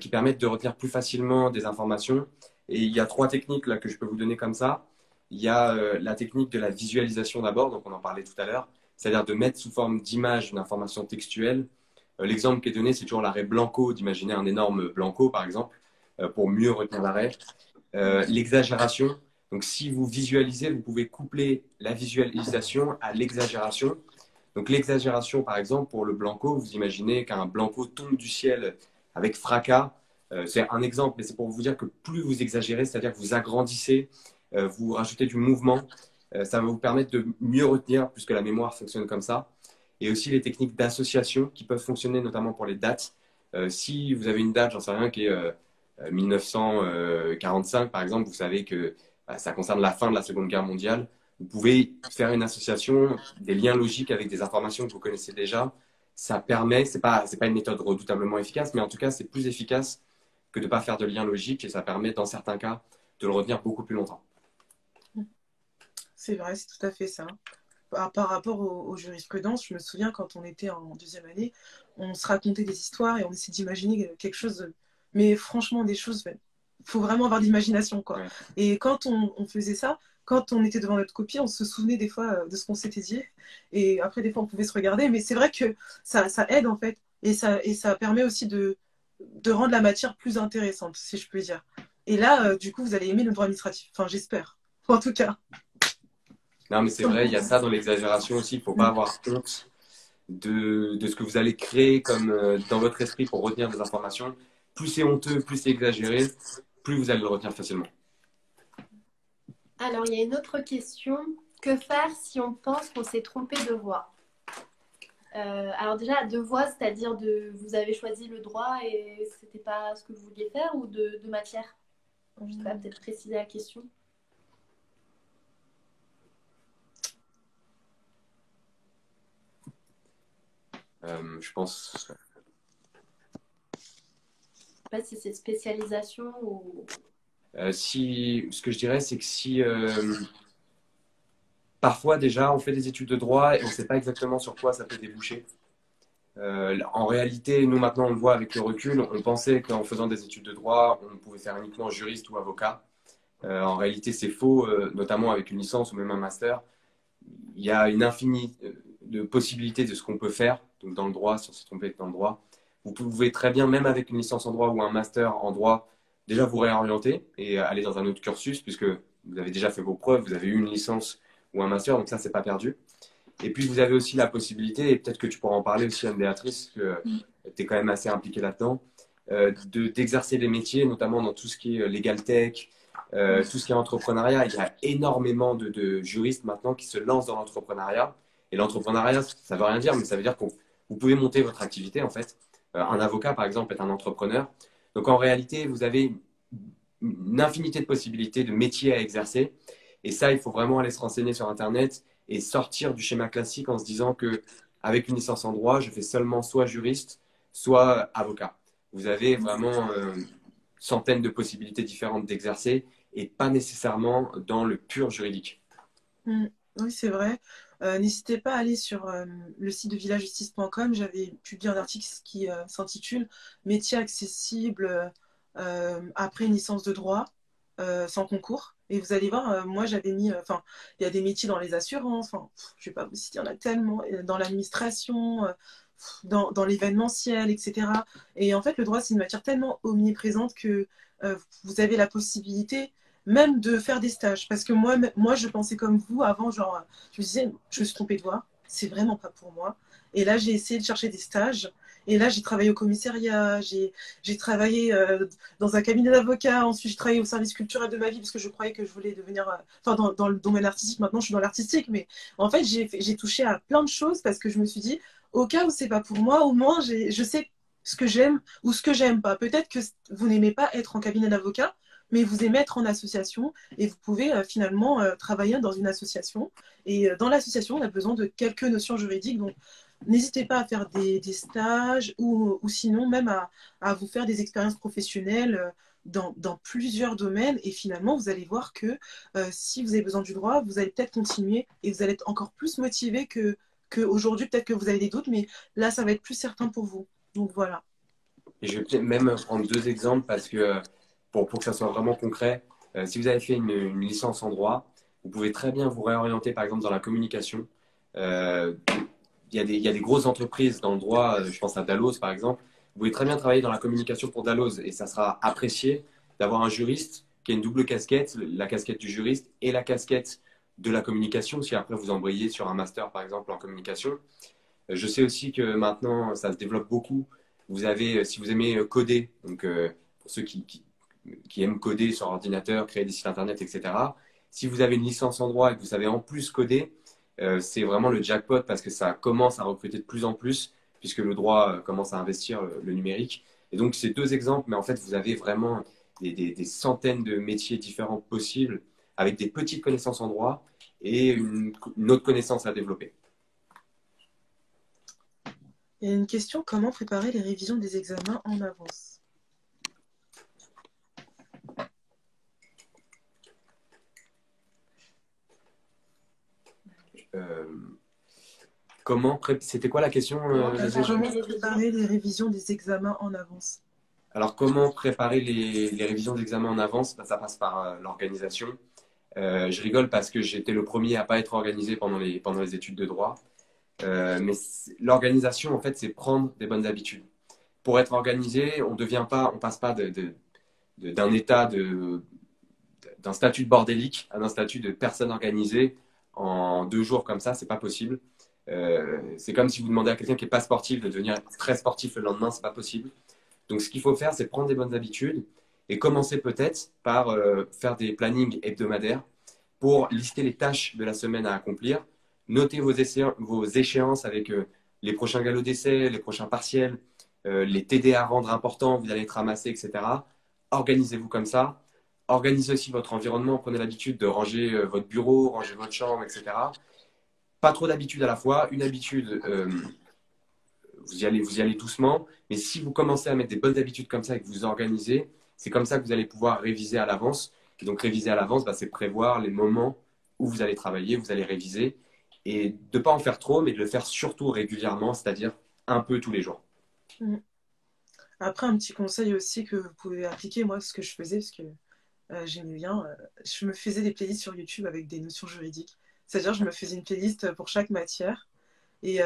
qui permettent de retenir plus facilement des informations. Et il y a 3 techniques là, que je peux vous donner comme ça. Il y a la technique de la visualisation d'abord, donc on en parlait tout à l'heure, c'est-à-dire de mettre sous forme d'image une information textuelle. L'exemple qui est donné, c'est toujours l'arrêt Blanco, d'imaginer un énorme Blanco, par exemple, pour mieux retenir l'arrêt. L'exagération, donc si vous visualisez, vous pouvez coupler la visualisation à l'exagération. Donc l'exagération, par exemple, pour le Blanco, vous imaginez qu'un Blanco tombe du ciel avec fracas. C'est un exemple, mais c'est pour vous dire que plus vous exagérez, c'est-à-dire que vous agrandissez, vous rajoutez du mouvement, ça va vous permettre de mieux retenir, puisque la mémoire fonctionne comme ça. Et aussi les techniques d'association qui peuvent fonctionner notamment pour les dates. Si vous avez une date, j'en sais rien, qui est 1945 par exemple, vous savez que ça concerne la fin de la Seconde Guerre mondiale. Vous pouvez faire une association, des liens logiques avec des informations que vous connaissez déjà. Ça permet, c'est pas une méthode redoutablement efficace, mais en tout cas, c'est plus efficace que de ne pas faire de lien logique et ça permet, dans certains cas, de le retenir beaucoup plus longtemps. C'est vrai, c'est tout à fait ça. Par rapport aux jurisprudences, je me souviens quand on était en 2e année, on se racontait des histoires et on essayait d'imaginer quelque chose. Mais franchement, des choses, il faut vraiment avoir de l'imagination, quoi. Ouais. Et quand on faisait ça, quand on était devant notre copie, on se souvenait des fois de ce qu'on s'était dit. Et après, des fois, on pouvait se regarder. Mais c'est vrai que ça aide, en fait. Et ça permet aussi de rendre la matière plus intéressante, si je peux dire. Et là, du coup, vous allez aimer le droit administratif. Enfin, j'espère. En tout cas. Non, mais c'est vrai, il y a ça dans l'exagération aussi. Il ne faut pas avoir honte de ce que vous allez créer comme dans votre esprit pour retenir des informations. Plus c'est honteux, plus c'est exagéré, plus vous allez le retenir facilement. Alors, il y a une autre question. Que faire si on pense qu'on s'est trompé de voie? Alors déjà, de voie, c'est-à-dire vous avez choisi le droit et c'était pas ce que vous vouliez faire, ou de matière? Je sais pas, peut-être préciser la question. Je pense... Je sais pas si c'est spécialisation ou... ce que je dirais, c'est que si... parfois, déjà, on fait des études de droit et on ne sait pas exactement sur quoi ça peut déboucher. En réalité, nous, maintenant, on le voit avec le recul. On pensait qu'en faisant des études de droit, on pouvait faire uniquement juriste ou avocat. En réalité, c'est faux, notamment avec une licence ou même un master. Il y a une infinie de possibilités de ce qu'on peut faire donc dans le droit, si on s'est trompé dans le droit. Vous pouvez très bien, même avec une licence en droit ou un master en droit, déjà vous réorienter et aller dans un autre cursus, puisque vous avez déjà fait vos preuves, vous avez eu une licence ou un master, donc ça, c'est pas perdu. Et puis, vous avez aussi la possibilité, et peut-être que tu pourras en parler aussi, Anne-Béatrice, que tu es quand même assez impliquée là-dedans, d'exercer des métiers, notamment dans tout ce qui est legal tech, tout ce qui est entrepreneuriat. Il y a énormément de juristes maintenant qui se lancent dans l'entrepreneuriat. Et l'entrepreneuriat, ça ne veut rien dire, mais ça veut dire que vous pouvez monter votre activité, en fait. Un avocat, par exemple, est un entrepreneur. Donc, en réalité, vous avez une infinité de possibilités, de métiers à exercer. Et ça, il faut vraiment aller se renseigner sur Internet et sortir du schéma classique en se disant qu'avec une licence en droit, je fais seulement soit juriste, soit avocat. Vous avez vraiment centaines de possibilités différentes d'exercer et pas nécessairement dans le pur juridique. Oui, c'est vrai. N'hésitez pas à aller sur le site de villajustice.com. J'avais publié un article qui s'intitule « Métiers accessibles après une licence de droit sans concours ». Et vous allez voir, moi j'avais mis, il y a des métiers dans les assurances, je ne vais pas vous citer, il y en a tellement, dans l'administration, dans l'événementiel, etc. Et en fait, le droit, c'est une matière tellement omniprésente que vous avez la possibilité même de faire des stages. Parce que moi je pensais comme vous avant, genre, je me disais, je me suis trompée de voie, c'est vraiment pas pour moi. Et là, j'ai essayé de chercher des stages Et là, j'ai travaillé au commissariat, j'ai travaillé dans un cabinet d'avocat, ensuite j'ai travaillé au service culturel de ma vie parce que je croyais que je voulais devenir, enfin dans le domaine artistique, maintenant je suis dans l'artistique, mais en fait j'ai touché à plein de choses parce que je me suis dit, au cas où c'est pas pour moi, au moins je sais ce que j'aime ou ce que j'aime pas. Peut-être que vous n'aimez pas être en cabinet d'avocat, mais vous aimez être en association et vous pouvez finalement travailler dans une association. Et dans l'association, on a besoin de quelques notions juridiques. Donc, n'hésitez pas à faire des stages ou sinon même à vous faire des expériences professionnelles dans plusieurs domaines. Et finalement, vous allez voir que si vous avez besoin du droit, vous allez peut-être continuer et vous allez être encore plus motivé qu'aujourd'hui. Peut-être que vous avez des doutes, mais là, ça va être plus certain pour vous. Donc voilà. Et je vais peut-être même prendre deux exemples parce que pour que ça soit vraiment concret, si vous avez fait une licence en droit, vous pouvez très bien vous réorienter par exemple dans la communication. Euh, il y a des grosses entreprises dans le droit, je pense à Dalloz par exemple. Vous pouvez très bien travailler dans la communication pour Dalloz et ça sera apprécié d'avoir un juriste qui a une double casquette, la casquette du juriste et la casquette de la communication, si après vous embrayez sur un master par exemple en communication. Je sais aussi que maintenant ça se développe beaucoup. Vous avez, si vous aimez coder, donc pour ceux qui aiment coder sur ordinateur, créer des sites internet, etc. Si vous avez une licence en droit et que vous savez en plus coder, c'est vraiment le jackpot parce que ça commence à recruter de plus en plus puisque le droit commence à investir le numérique. Et donc, c'est deux exemples, mais en fait, vous avez vraiment des centaines de métiers différents possibles avec des petites connaissances en droit et une autre connaissance à développer. Il y a une question, comment préparer les révisions des examens en avance? Euh, C'était quoi la question Comment préparer les révisions des examens en avance? Alors, comment préparer les révisions d'examen en avance? Ça passe par l'organisation. Je rigole parce que j'étais le premier à pas être organisé pendant les études de droit. Mais l'organisation, en fait, c'est prendre des bonnes habitudes. Pour être organisé, on passe pas d'un état d'un statut de bordélique à un statut de personne organisée en 2 jours comme ça, c'est pas possible. C'est comme si vous demandez à quelqu'un qui n'est pas sportif de devenir très sportif le lendemain, c'est pas possible. Donc, ce qu'il faut faire, c'est prendre des bonnes habitudes et commencer peut-être par faire des plannings hebdomadaires pour lister les tâches de la semaine à accomplir, noter vos échéances avec les prochains galops d'essai, les prochains partiels, les TD à rendre importants, vous allez être ramassés, etc. Organisez-vous comme ça. Organisez aussi votre environnement. Prenez l'habitude de ranger votre bureau, ranger votre chambre, etc. Pas trop d'habitudes à la fois. Une habitude, vous y allez doucement. Mais si vous commencez à mettre des bonnes habitudes comme ça et que vous organisez, c'est comme ça que vous allez pouvoir réviser à l'avance. Et donc, réviser à l'avance, bah, c'est prévoir les moments où vous allez travailler, vous allez réviser. Et de ne pas en faire trop, mais de le faire surtout régulièrement, c'est-à-dire un peu tous les jours. Mm. Après, un petit conseil aussi que vous pouvez appliquer, moi, ce que je faisais, parce que j'aimais bien, je me faisais des playlists sur YouTube avec des notions juridiques. C'est-à-dire, je me faisais une playlist pour chaque matière. Et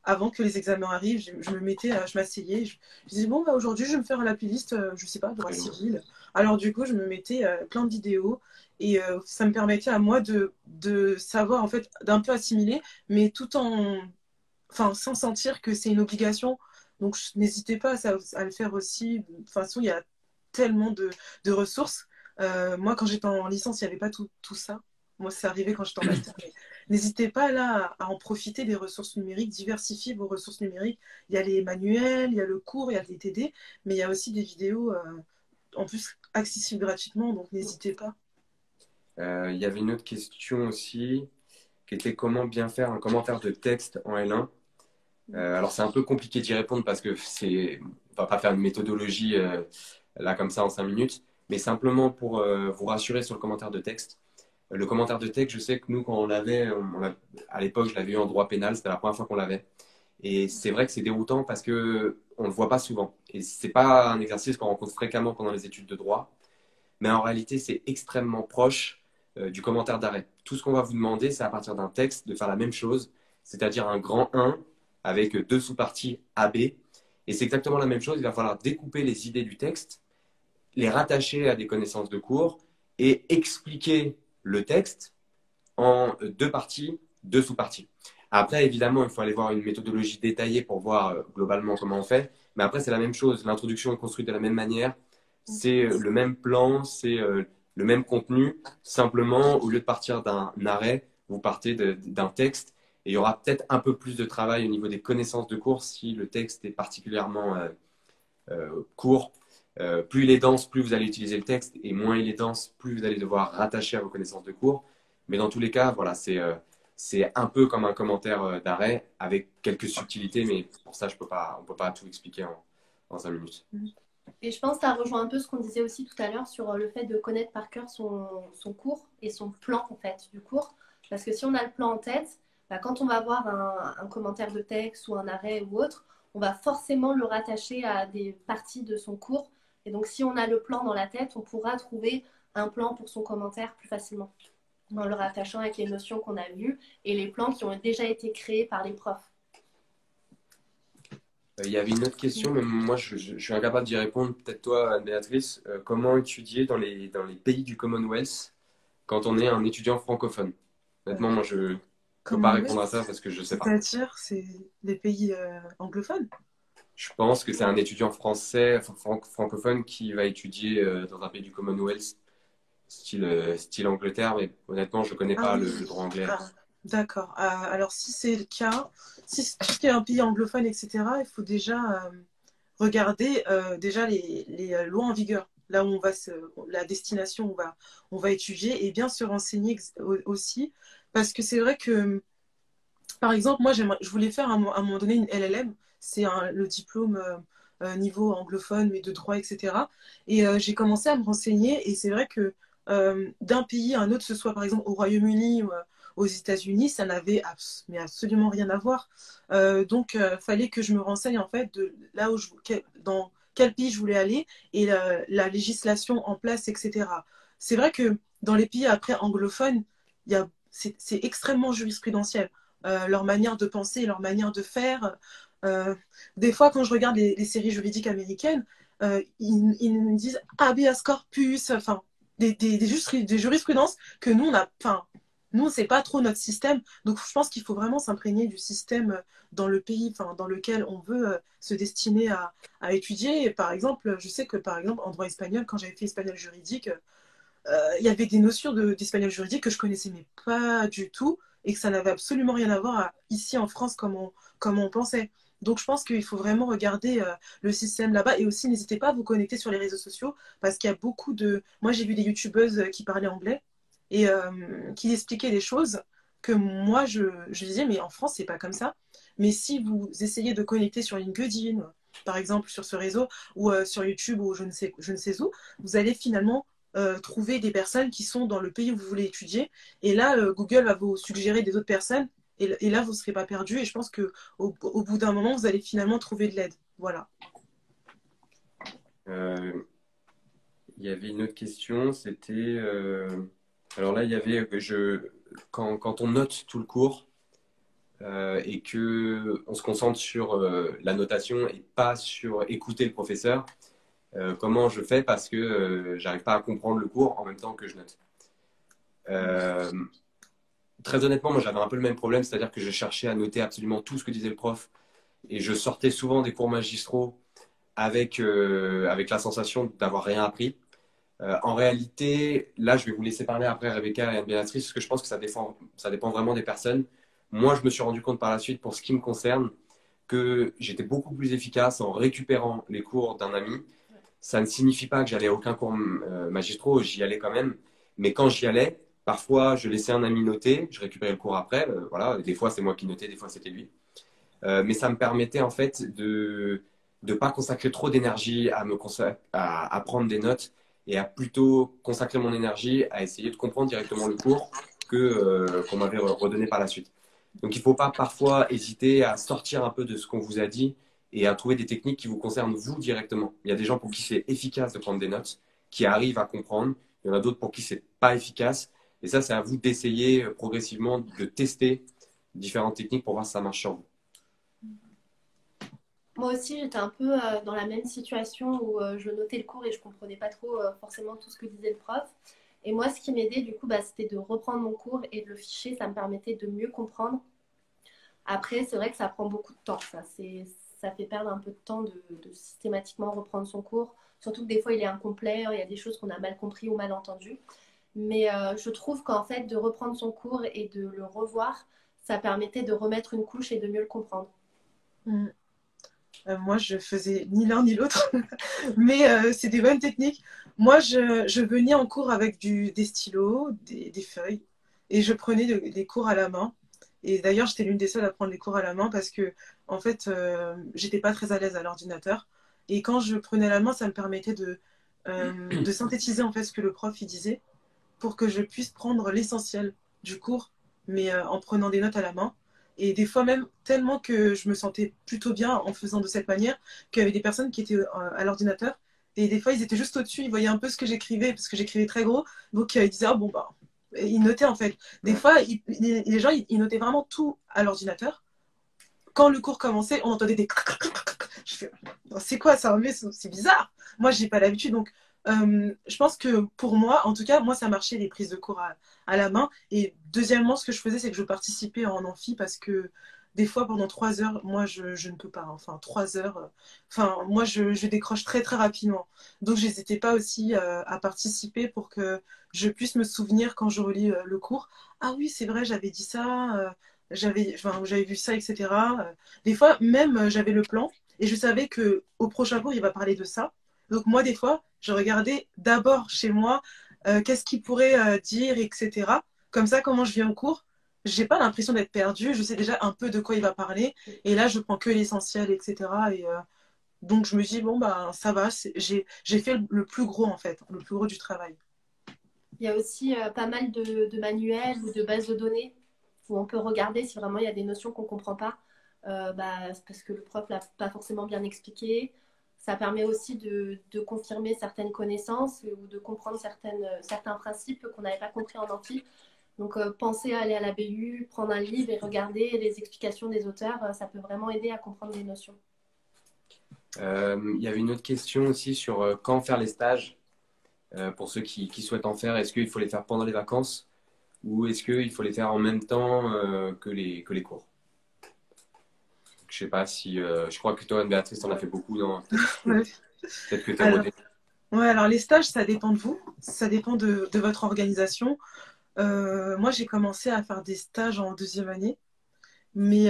avant que les examens arrivent, je me mettais, je m'asseyais, je disais, bon, bah, aujourd'hui, je vais me faire la playlist, je sais pas, droit civil. Alors, du coup, je me mettais plein de vidéos et ça me permettait à moi de savoir, en fait, d'un peu assimiler, mais tout en, enfin, sans sentir que c'est une obligation. Donc, n'hésitez pas à le faire aussi. De toute façon, il y a tellement de ressources. Moi, quand j'étais en licence, il n'y avait pas tout ça. Moi, c'est arrivé quand j'étais en master. Mais n'hésitez pas là à en profiter des ressources numériques, diversifiez vos ressources numériques. Il y a les manuels, il y a le cours, il y a les TD, mais il y a aussi des vidéos en plus accessibles gratuitement, donc n'hésitez pas. Il y avait une autre question aussi qui était comment bien faire un commentaire de texte en L1. Alors c'est un peu compliqué d'y répondre parce que on va pas faire une méthodologie là comme ça en 5 minutes, mais simplement pour vous rassurer sur le commentaire de texte. Le commentaire de texte, je sais que nous quand on l'avait, à l'époque je l'avais eu en droit pénal, c'était la première fois qu'on l'avait. Et c'est vrai que c'est déroutant parce que on le voit pas souvent. Et c'est pas un exercice qu'on rencontre fréquemment pendant les études de droit, mais en réalité c'est extrêmement proche du commentaire d'arrêt. Tout ce qu'on va vous demander, c'est à partir d'un texte de faire la même chose, c'est-à-dire un grand 1 avec deux sous-parties A, B. Et c'est exactement la même chose. Il va falloir découper les idées du texte, les rattacher à des connaissances de cours et expliquer le texte en deux parties, deux sous-parties. Après, évidemment, il faut aller voir une méthodologie détaillée pour voir globalement comment on fait. Mais après, c'est la même chose. L'introduction est construite de la même manière. C'est le même plan, c'est le même contenu. Simplement, au lieu de partir d'un arrêt, vous partez d'un texte. Et il y aura peut-être un peu plus de travail au niveau des connaissances de cours si le texte est particulièrement court. Plus il est dense, plus vous allez utiliser le texte. Et moins il est dense, plus vous allez devoir rattacher à vos connaissances de cours. Mais dans tous les cas, voilà, c'est un peu comme un commentaire d'arrêt avec quelques subtilités, mais pour ça, on ne peut pas tout expliquer en 5 minutes. Et je pense que ça rejoint un peu ce qu'on disait aussi tout à l'heure sur le fait de connaître par cœur son cours et son plan en fait du cours. Parce que si on a le plan en tête, bah, quand on va voir un commentaire de texte ou un arrêt ou autre, on va forcément le rattacher à des parties de son cours. Et donc si on a le plan dans la tête, on pourra trouver un plan pour son commentaire plus facilement en le rattachant avec les notions qu'on a vues et les plans qui ont déjà été créés par les profs. Il y avait une autre question, mais moi je suis incapable d'y répondre. Peut-être toi, Anne-Béatrice, comment étudier dans dans les pays du Commonwealth quand on est un étudiant francophone? Honnêtement, moi je ne peux pas répondre à ça parce que je ne sais pas. C'est-à-dire, c'est les pays anglophones? Je pense que c'est un étudiant français, francophone qui va étudier dans un pays du Commonwealth, style Angleterre, mais honnêtement, je ne connais Ah pas oui. le droit anglais. Ah, d'accord. Alors, si c'est le cas, si c'est un pays anglophone, etc., il faut déjà regarder déjà les lois en vigueur, là où la destination où on va étudier, et bien se renseigner aussi, parce que c'est vrai que, par exemple, moi, je voulais faire à un moment donné une LLM, c'est le diplôme niveau anglophone, mais de droit, etc. Et j'ai commencé à me renseigner, et c'est vrai que d'un pays à un autre, ce soit par exemple au Royaume-Uni ou aux États-Unis, ça n'avait mais absolument rien à voir. Donc, fallait que je me renseigne en fait de là où dans quel pays je voulais aller et la législation en place, etc. C'est vrai que dans les pays après anglophones, c'est extrêmement jurisprudentiel. Leur manière de penser, leur manière de faire. Euh, des fois, quand je regarde les séries juridiques américaines, ils me disent habeas corpus, enfin, des jurisprudences que nous, on a, enfin, nous, c'est pas trop notre système. Donc, je pense qu'il faut vraiment s'imprégner du système dans le pays, enfin, dans lequel on veut se destiner à étudier. Et par exemple, je sais que, par exemple, en droit espagnol, quand j'avais fait espagnol juridique, il y avait des notions d'espagnol juridique que je connaissais mais pas du tout et que ça n'avait absolument rien à voir ici en France comme on pensait. Donc je pense qu'il faut vraiment regarder le système là-bas et aussi n'hésitez pas à vous connecter sur les réseaux sociaux parce qu'il y a beaucoup de... Moi j'ai vu des youtubeuses qui parlaient anglais et qui expliquaient des choses que moi je disais mais en France c'est pas comme ça. Mais si vous essayez de connecter sur LinkedIn, par exemple sur ce réseau ou sur YouTube ou je ne sais où, vous allez finalement trouver des personnes qui sont dans le pays où vous voulez étudier. Et là, Google va vous suggérer des autres personnes. Et là, vous ne serez pas perdu. Et je pense qu'au bout d'un moment, vous allez finalement trouver de l'aide. Voilà. Il y avait une autre question, c'était... alors là, il y avait... quand on note tout le cours et que on se concentre sur la notation et pas sur écouter le professeur, comment je fais parce que j'arrive pas à comprendre le cours en même temps que je note. Très honnêtement, moi j'avais un peu le même problème, c'est-à-dire que je cherchais à noter absolument tout ce que disait le prof et je sortais souvent des cours magistraux avec la sensation d'avoir rien appris. En réalité, là je vais vous laisser parler après Rebecca et Anne-Béatrice parce que je pense que ça dépend vraiment des personnes. Moi, je me suis rendu compte par la suite, pour ce qui me concerne, que j'étais beaucoup plus efficace en récupérant les cours d'un ami. Ça ne signifie pas que j'allais à aucun cours magistraux, j'y allais quand même. Mais quand j'y allais, parfois je laissais un ami noter, je récupérais le cours après. Voilà, des fois c'est moi qui notais, des fois c'était lui. Mais ça me permettait en fait de ne pas consacrer trop d'énergie à prendre des notes et à plutôt consacrer mon énergie à essayer de comprendre directement le cours qu'on m'avait redonné par la suite. Donc il ne faut pas parfois hésiter à sortir un peu de ce qu'on vous a dit et à trouver des techniques qui vous concernent vous directement. Il y a des gens pour qui c'est efficace de prendre des notes, qui arrivent à comprendre. Il y en a d'autres pour qui c'est pas efficace. Et ça, c'est à vous d'essayer progressivement de tester différentes techniques pour voir si ça marche sur vous. Moi aussi, j'étais un peu dans la même situation où je notais le cours et je comprenais pas trop forcément tout ce que disait le prof. Et moi, ce qui m'aidait, du coup, bah, c'était de reprendre mon cours et de le ficher. Ça me permettait de mieux comprendre. Après, c'est vrai que ça prend beaucoup de temps. Ça fait perdre un peu de temps de systématiquement reprendre son cours. Surtout que des fois, il est incomplet, il y a des choses qu'on a mal compris ou mal entendues. Mais je trouve qu'en fait, de reprendre son cours et de le revoir, ça permettait de remettre une couche et de mieux le comprendre. Mm. Moi, je faisais ni l'un ni l'autre, mais c'est des bonnes techniques. Moi, je venais en cours avec des stylos, des feuilles, et je prenais des cours à la main. Et d'ailleurs, j'étais l'une des seules à prendre les cours à la main parce que, en fait, j'étais pas très à l'aise à l'ordinateur. Et quand je prenais à la main, ça me permettait de synthétiser en fait ce que le prof il disait pour que je puisse prendre l'essentiel du cours, mais en prenant des notes à la main. Et des fois même tellement que je me sentais plutôt bien en faisant de cette manière qu'il y avait des personnes qui étaient à l'ordinateur et des fois ils étaient juste au-dessus, ils voyaient un peu ce que j'écrivais parce que j'écrivais très gros, donc ils disaient ah, bon bah et ils notaient en fait. Des fois les gens ils notaient vraiment tout à l'ordinateur. Quand le cours commençait, on entendait des je fais, c'est quoi ça, mais c'est bizarre. Moi, j'ai pas l'habitude, donc je pense que pour moi, en tout cas, moi, ça marchait les prises de cours à la main. Et deuxièmement, ce que je faisais, c'est que je participais en amphi parce que des fois, pendant 3 heures, moi, je ne peux pas. Enfin, 3 heures, enfin, moi, je décroche très, très rapidement. Donc, je n'hésitais pas aussi à participer pour que je puisse me souvenir quand je relis le cours. Ah oui, c'est vrai, j'avais dit ça, j'avais vu ça, etc. Des fois, même, j'avais le plan et je savais que au prochain cours, il va parler de ça. Donc moi, des fois, je regardais d'abord chez moi qu'est-ce qu'il pourrait dire, etc. Comme ça, comment je viens au cours, j'ai pas l'impression d'être perdue. Je sais déjà un peu de quoi il va parler. Et là, je prends que l'essentiel, etc. Et donc, je me dis, bon, bah, ça va. J'ai fait le plus gros, en fait, le plus gros du travail. Il y a aussi pas mal de manuels ou de bases de données où on peut regarder si vraiment il y a des notions qu'on ne comprend pas, c'est parce que le prof ne l'a pas forcément bien expliqué. Ça permet aussi de confirmer certaines connaissances ou de comprendre certains principes qu'on n'avait pas compris en amphi. Donc, pensez à aller à la BU, prendre un livre et regarder les explications des auteurs. Ça peut vraiment aider à comprendre des notions. Il y avait une autre question aussi sur quand faire les stages pour ceux qui souhaitent en faire. Est-ce qu'il faut les faire pendant les vacances ou est-ce qu'il faut les faire en même temps que les cours? Je sais pas si. Je crois que toi, Anne-Béatrice, en as fait beaucoup. Ouais. Peut-être que tu es Alors, rodée. ouais, alors, les stages, ça dépend de vous. Ça dépend de votre organisation. Moi, j'ai commencé à faire des stages en deuxième année. Mais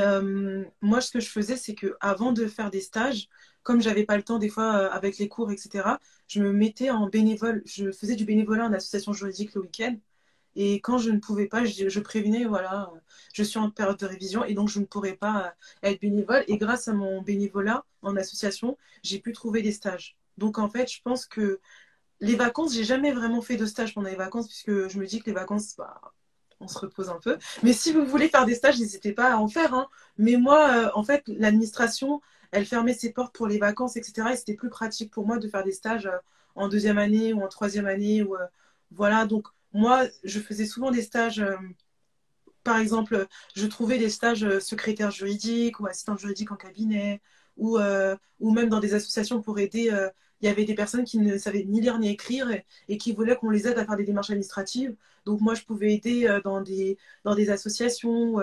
moi, ce que je faisais, c'est que avant de faire des stages, comme j'avais pas le temps des fois avec les cours, etc., je me mettais en bénévole. Je faisais du bénévolat en association juridique le week-end. Et quand je ne pouvais pas, je prévenais, voilà, je suis en période de révision et donc je ne pourrais pas être bénévole. Et grâce à mon bénévolat en association, j'ai pu trouver des stages. Donc en fait, je pense que les vacances, j'ai jamais vraiment fait de stage pendant les vacances puisque je me dis que les vacances, bah, on se repose un peu. Mais si vous voulez faire des stages, n'hésitez pas à en faire, hein. Mais moi, en fait, l'administration, elle fermait ses portes pour les vacances, etc. Et c'était plus pratique pour moi de faire des stages en deuxième année ou en troisième année. Ou, voilà, donc moi, je faisais souvent des stages. Par exemple, je trouvais des stages secrétaire juridique ou assistante juridique en cabinet ou même dans des associations pour aider. Il y avait des personnes qui ne savaient ni lire ni écrire et qui voulaient qu'on les aide à faire des démarches administratives. Donc moi, je pouvais aider dans des associations.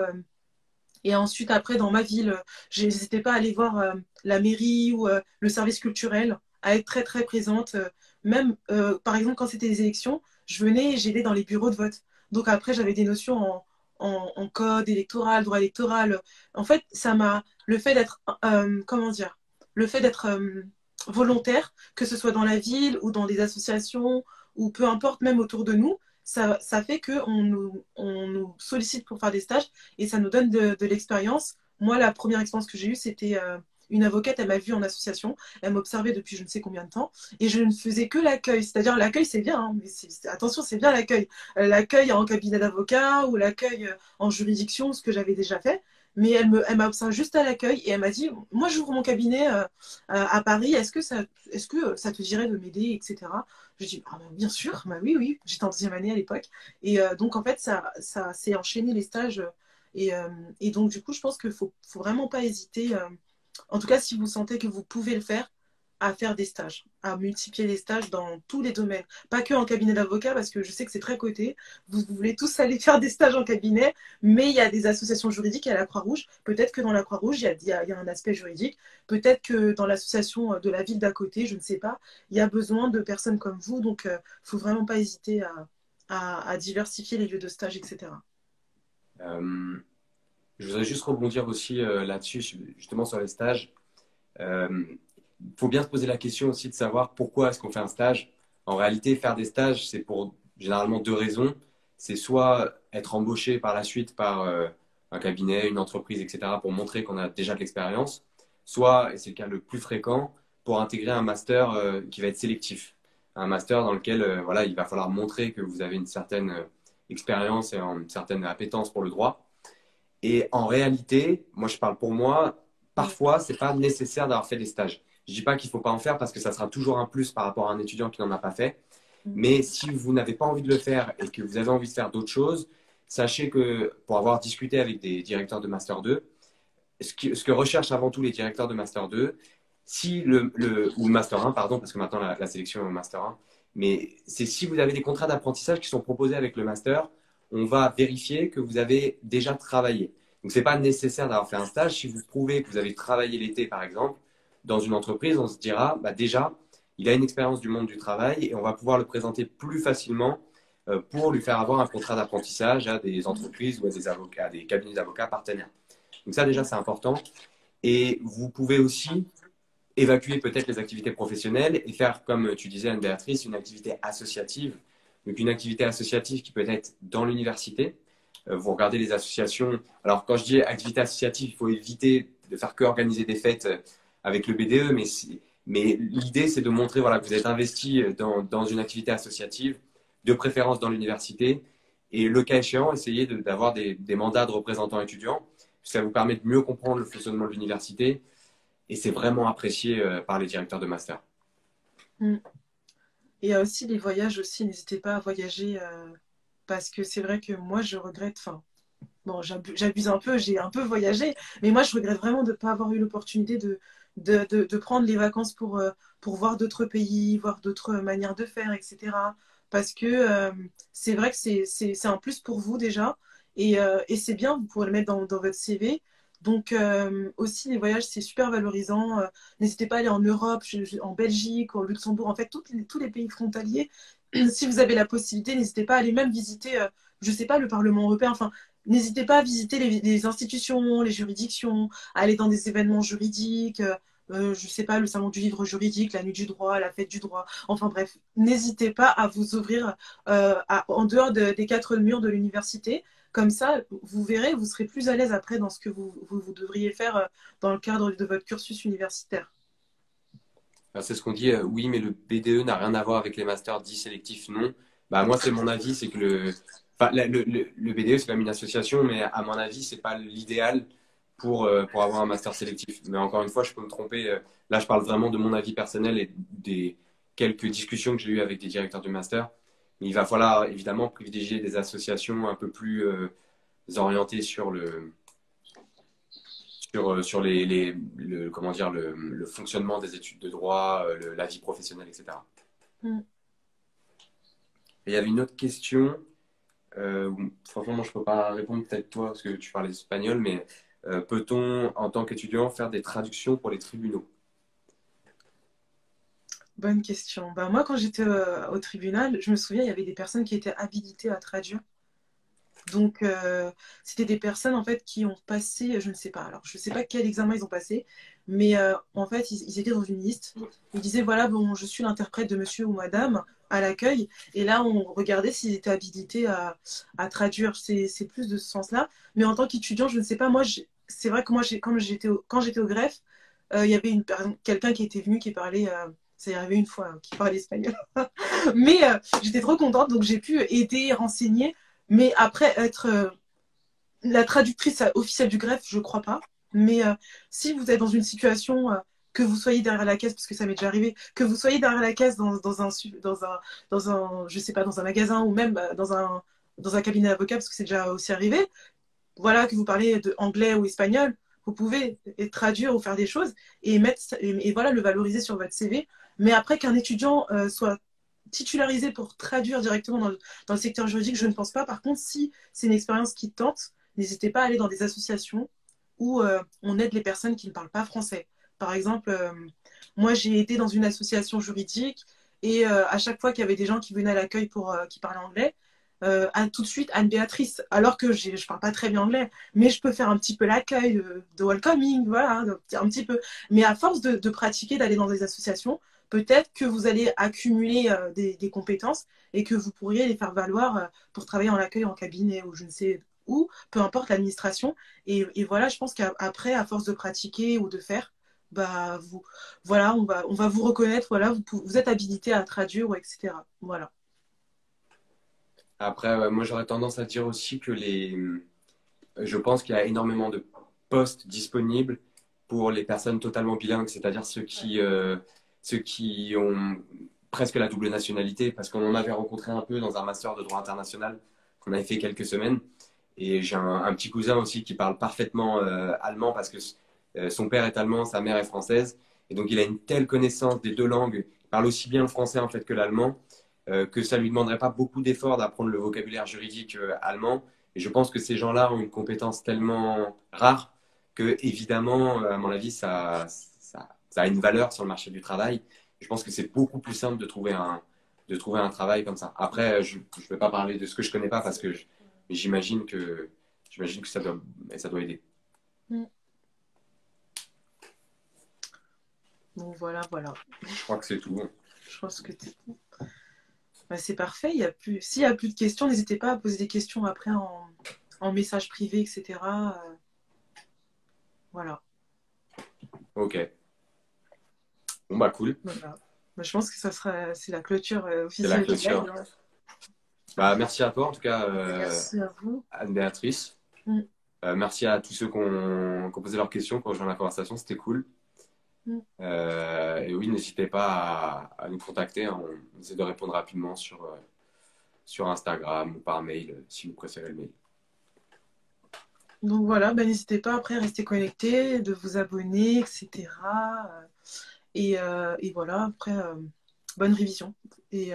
Et ensuite, après, dans ma ville, je n'hésitais pas à aller voir la mairie ou le service culturel, à être très, très présente. Même, par exemple, quand c'était les élections, je venais et j'aidais dans les bureaux de vote. Donc après, j'avais des notions en code électoral, droit électoral. En fait, le fait d'être, comment dire, le fait d'être volontaire, que ce soit dans la ville ou dans des associations ou peu importe, même autour de nous, ça fait qu'on nous sollicite pour faire des stages et ça nous donne de l'expérience. Moi, la première expérience que j'ai eue, c'était une avocate, elle m'a vue en association, elle m'observait depuis je ne sais combien de temps, et je ne faisais que l'accueil. C'est-à-dire, l'accueil, c'est bien, hein, mais attention, c'est bien l'accueil. L'accueil en cabinet d'avocat ou l'accueil en juridiction, ce que j'avais déjà fait. Mais elle m'a observé juste à l'accueil et elle m'a dit, moi, j'ouvre mon cabinet à Paris, est-ce que ça te dirait de m'aider, etc. Je dis, ah, bah, bien sûr, bah, oui, oui, j'étais en deuxième année à l'époque. Et donc, en fait, ça s'est enchaîné les stages. Et donc, du coup, je pense qu'il faut vraiment pas hésiter. En tout cas, si vous sentez que vous pouvez le faire, à faire des stages, à multiplier les stages dans tous les domaines. Pas que en cabinet d'avocat, parce que je sais que c'est très coté. Vous voulez tous aller faire des stages en cabinet, mais il y a des associations juridiques, il y a la Croix-Rouge. Peut-être que dans la Croix-Rouge, il y a un aspect juridique. Peut-être que dans l'association de la ville d'à côté, je ne sais pas, il y a besoin de personnes comme vous. Donc, il ne faut vraiment pas hésiter à diversifier les lieux de stage, etc. Euh, je voudrais juste rebondir aussi là-dessus, justement sur les stages. Il faut bien se poser la question aussi de savoir pourquoi est-ce qu'on fait un stage. En réalité, faire des stages, c'est pour généralement deux raisons. C'est soit être embauché par la suite par un cabinet, une entreprise, etc., pour montrer qu'on a déjà de l'expérience, soit, et c'est le cas le plus fréquent, pour intégrer un master qui va être sélectif. Un master dans lequel voilà, il va falloir montrer que vous avez une certaine expérience et une certaine appétence pour le droit. Et en réalité, moi je parle pour moi, parfois c'est pas nécessaire d'avoir fait des stages. Je dis pas qu'il faut pas en faire parce que ça sera toujours un plus par rapport à un étudiant qui n'en a pas fait. Mais si vous n'avez pas envie de le faire et que vous avez envie de faire d'autres choses, sachez que pour avoir discuté avec des directeurs de Master 2, ce que recherchent avant tout les directeurs de Master 2, si ou Master 1, pardon, parce que maintenant la sélection est au Master 1, mais c'est si vous avez des contrats d'apprentissage qui sont proposés avec le Master, on va vérifier que vous avez déjà travaillé. Donc, ce n'est pas nécessaire d'avoir fait un stage. Si vous prouvez que vous avez travaillé l'été, par exemple, dans une entreprise, on se dira, bah, déjà, il a une expérience du monde du travail et on va pouvoir le présenter plus facilement pour lui faire avoir un contrat d'apprentissage à des entreprises ou à des avocats, à des cabinets d'avocats partenaires. Donc ça, déjà, c'est important. Et vous pouvez aussi évacuer peut-être les activités professionnelles et faire, comme tu disais, Anne-Béatrice, une activité associative. Donc, une activité associative qui peut être dans l'université. Vous regardez les associations. Alors, quand je dis activité associative, il faut éviter de faire que organiser des fêtes avec le BDE, mais l'idée, c'est de montrer voilà, que vous êtes investi dans une activité associative, de préférence dans l'université, et le cas échéant, essayer d'avoir des mandats de représentants étudiants. Ça vous permet de mieux comprendre le fonctionnement de l'université, et c'est vraiment apprécié par les directeurs de master. Mm. Et il y a aussi les voyages aussi, n'hésitez pas à voyager parce que c'est vrai que moi je regrette, enfin bon j'abuse un peu, j'ai un peu voyagé, mais moi je regrette vraiment de ne pas avoir eu l'opportunité de prendre les vacances pour voir d'autres pays, voir d'autres manières de faire, etc. Parce que c'est vrai que c'est un plus pour vous déjà et c'est bien, vous pourrez le mettre dans votre CV. Donc aussi les voyages c'est super valorisant. N'hésitez pas à aller en Europe, en Belgique, au Luxembourg, en fait tous les pays frontaliers. Si vous avez la possibilité, n'hésitez pas à aller même visiter, je sais pas, le Parlement européen. Enfin, n'hésitez pas à visiter les institutions, les juridictions, à aller dans des événements juridiques. Je sais pas, le salon du livre juridique, la nuit du droit, la fête du droit. Enfin bref, n'hésitez pas à vous ouvrir en dehors des quatre murs de l'université. Comme ça, vous verrez, vous serez plus à l'aise après dans ce que vous devriez faire dans le cadre de votre cursus universitaire. C'est ce qu'on dit, oui, mais le BDE n'a rien à voir avec les masters dits sélectifs, non. Bah, moi, c'est mon avis, c'est que enfin, le BDE, c'est quand même une association, mais à mon avis, c'est pas l'idéal pour avoir un master sélectif. Mais encore une fois, je peux me tromper. Là, je parle vraiment de mon avis personnel et des quelques discussions que j'ai eues avec des directeurs de master. Mais il va falloir évidemment privilégier des associations un peu plus orientées sur comment dire, le fonctionnement des études de droit, la vie professionnelle, etc. Mm. Et il y avait une autre question. Franchement, moi, je ne peux pas répondre, peut-être toi, parce que tu parles espagnol, mais peut-on, en tant qu'étudiant, faire des traductions pour les tribunaux? Bonne question. Ben, moi, quand j'étais au tribunal, je me souviens, il y avait des personnes qui étaient habilitées à traduire. Donc, c'était des personnes en fait qui ont passé, je ne sais pas, alors je ne sais pas quel examen ils ont passé, mais en fait, ils étaient dans une liste. Ils disaient voilà, bon, je suis l'interprète de monsieur ou madame à l'accueil, et là, on regardait s'ils étaient habilités à traduire. C'est plus de ce sens-là. Mais en tant qu'étudiant, je ne sais pas, moi, c'est vrai que moi, quand j'étais au greffe, il y avait quelqu'un qui était venu qui parlait. Ça y est arrivé une fois, hein, qui parlait espagnol. Mais j'étais trop contente, donc j'ai pu aider, renseigner. Mais après, être la traductrice officielle du greffe, je crois pas. Mais si vous êtes dans une situation, que vous soyez derrière la caisse, parce que ça m'est déjà arrivé, que vous soyez derrière la caisse je sais pas, dans un magasin ou même dans un cabinet d'avocat, parce que c'est déjà aussi arrivé, voilà, que vous parlez de anglais ou espagnol, vous pouvez traduire ou faire des choses et mettre et voilà, le valoriser sur votre CV. Mais après qu'un étudiant soit titularisé pour traduire directement dans le secteur juridique, je ne pense pas. Par contre, si c'est une expérience qui tente, n'hésitez pas à aller dans des associations où on aide les personnes qui ne parlent pas français. Par exemple, moi, j'ai été dans une association juridique et à chaque fois qu'il y avait des gens qui venaient à l'accueil qui parlaient anglais, tout de suite Anne-Béatrice, alors que je parle pas très bien anglais, mais je peux faire un petit peu l'accueil de welcoming, voilà, un petit peu. Mais à force de pratiquer, d'aller dans des associations, peut-être que vous allez accumuler des compétences et que vous pourriez les faire valoir pour travailler en accueil en cabinet ou je ne sais où, peu importe l'administration. Et voilà, je pense qu'après, à force de pratiquer ou de faire, bah voilà, on va vous reconnaître, voilà, vous êtes habilité à traduire, ou etc. Voilà. Après, moi, j'aurais tendance à dire aussi que je pense qu'il y a énormément de postes disponibles pour les personnes totalement bilingues, c'est-à-dire ceux qui ont presque la double nationalité, parce qu'on en avait rencontré un peu dans un master de droit international qu'on avait fait quelques semaines. Et j'ai un petit cousin aussi qui parle parfaitement allemand parce que son père est allemand, sa mère est française. Et donc, il a une telle connaissance des deux langues. Il parle aussi bien le français en fait que l'allemand que ça lui demanderait pas beaucoup d'efforts d'apprendre le vocabulaire juridique allemand. Et je pense que ces gens-là ont une compétence tellement rare que, évidemment, à mon avis, ça a une valeur sur le marché du travail. Je pense que c'est beaucoup plus simple de trouver un travail comme ça. Après, je ne vais pas parler de ce que je connais pas parce que j'imagine que ça doit aider. Mm. Donc voilà, voilà. Je crois que c'est tout. Je pense que bah, c'est parfait. S'il n'y a plus de questions, n'hésitez pas à poser des questions après en message privé, etc. Voilà. Ok. Bon, bah cool. Voilà. Bah, je pense que c'est la clôture C'est la officielle du clôture. live, hein. Bah, merci à toi, en tout cas, Merci à vous. Anne-Béatrice. Mm. Merci à tous ceux qui ont posé leurs questions, qui ont rejoint la conversation, c'était cool. Mm. Et oui, n'hésitez pas à nous contacter, hein. On essaie de répondre rapidement sur Instagram ou par mail, si vous préférez le mail. Donc voilà, bah, n'hésitez pas après à rester connecté, de vous abonner, etc. Et voilà, après, bonne révision. Et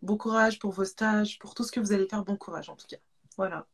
bon courage pour vos stages, pour tout ce que vous allez faire, bon courage en tout cas. Voilà.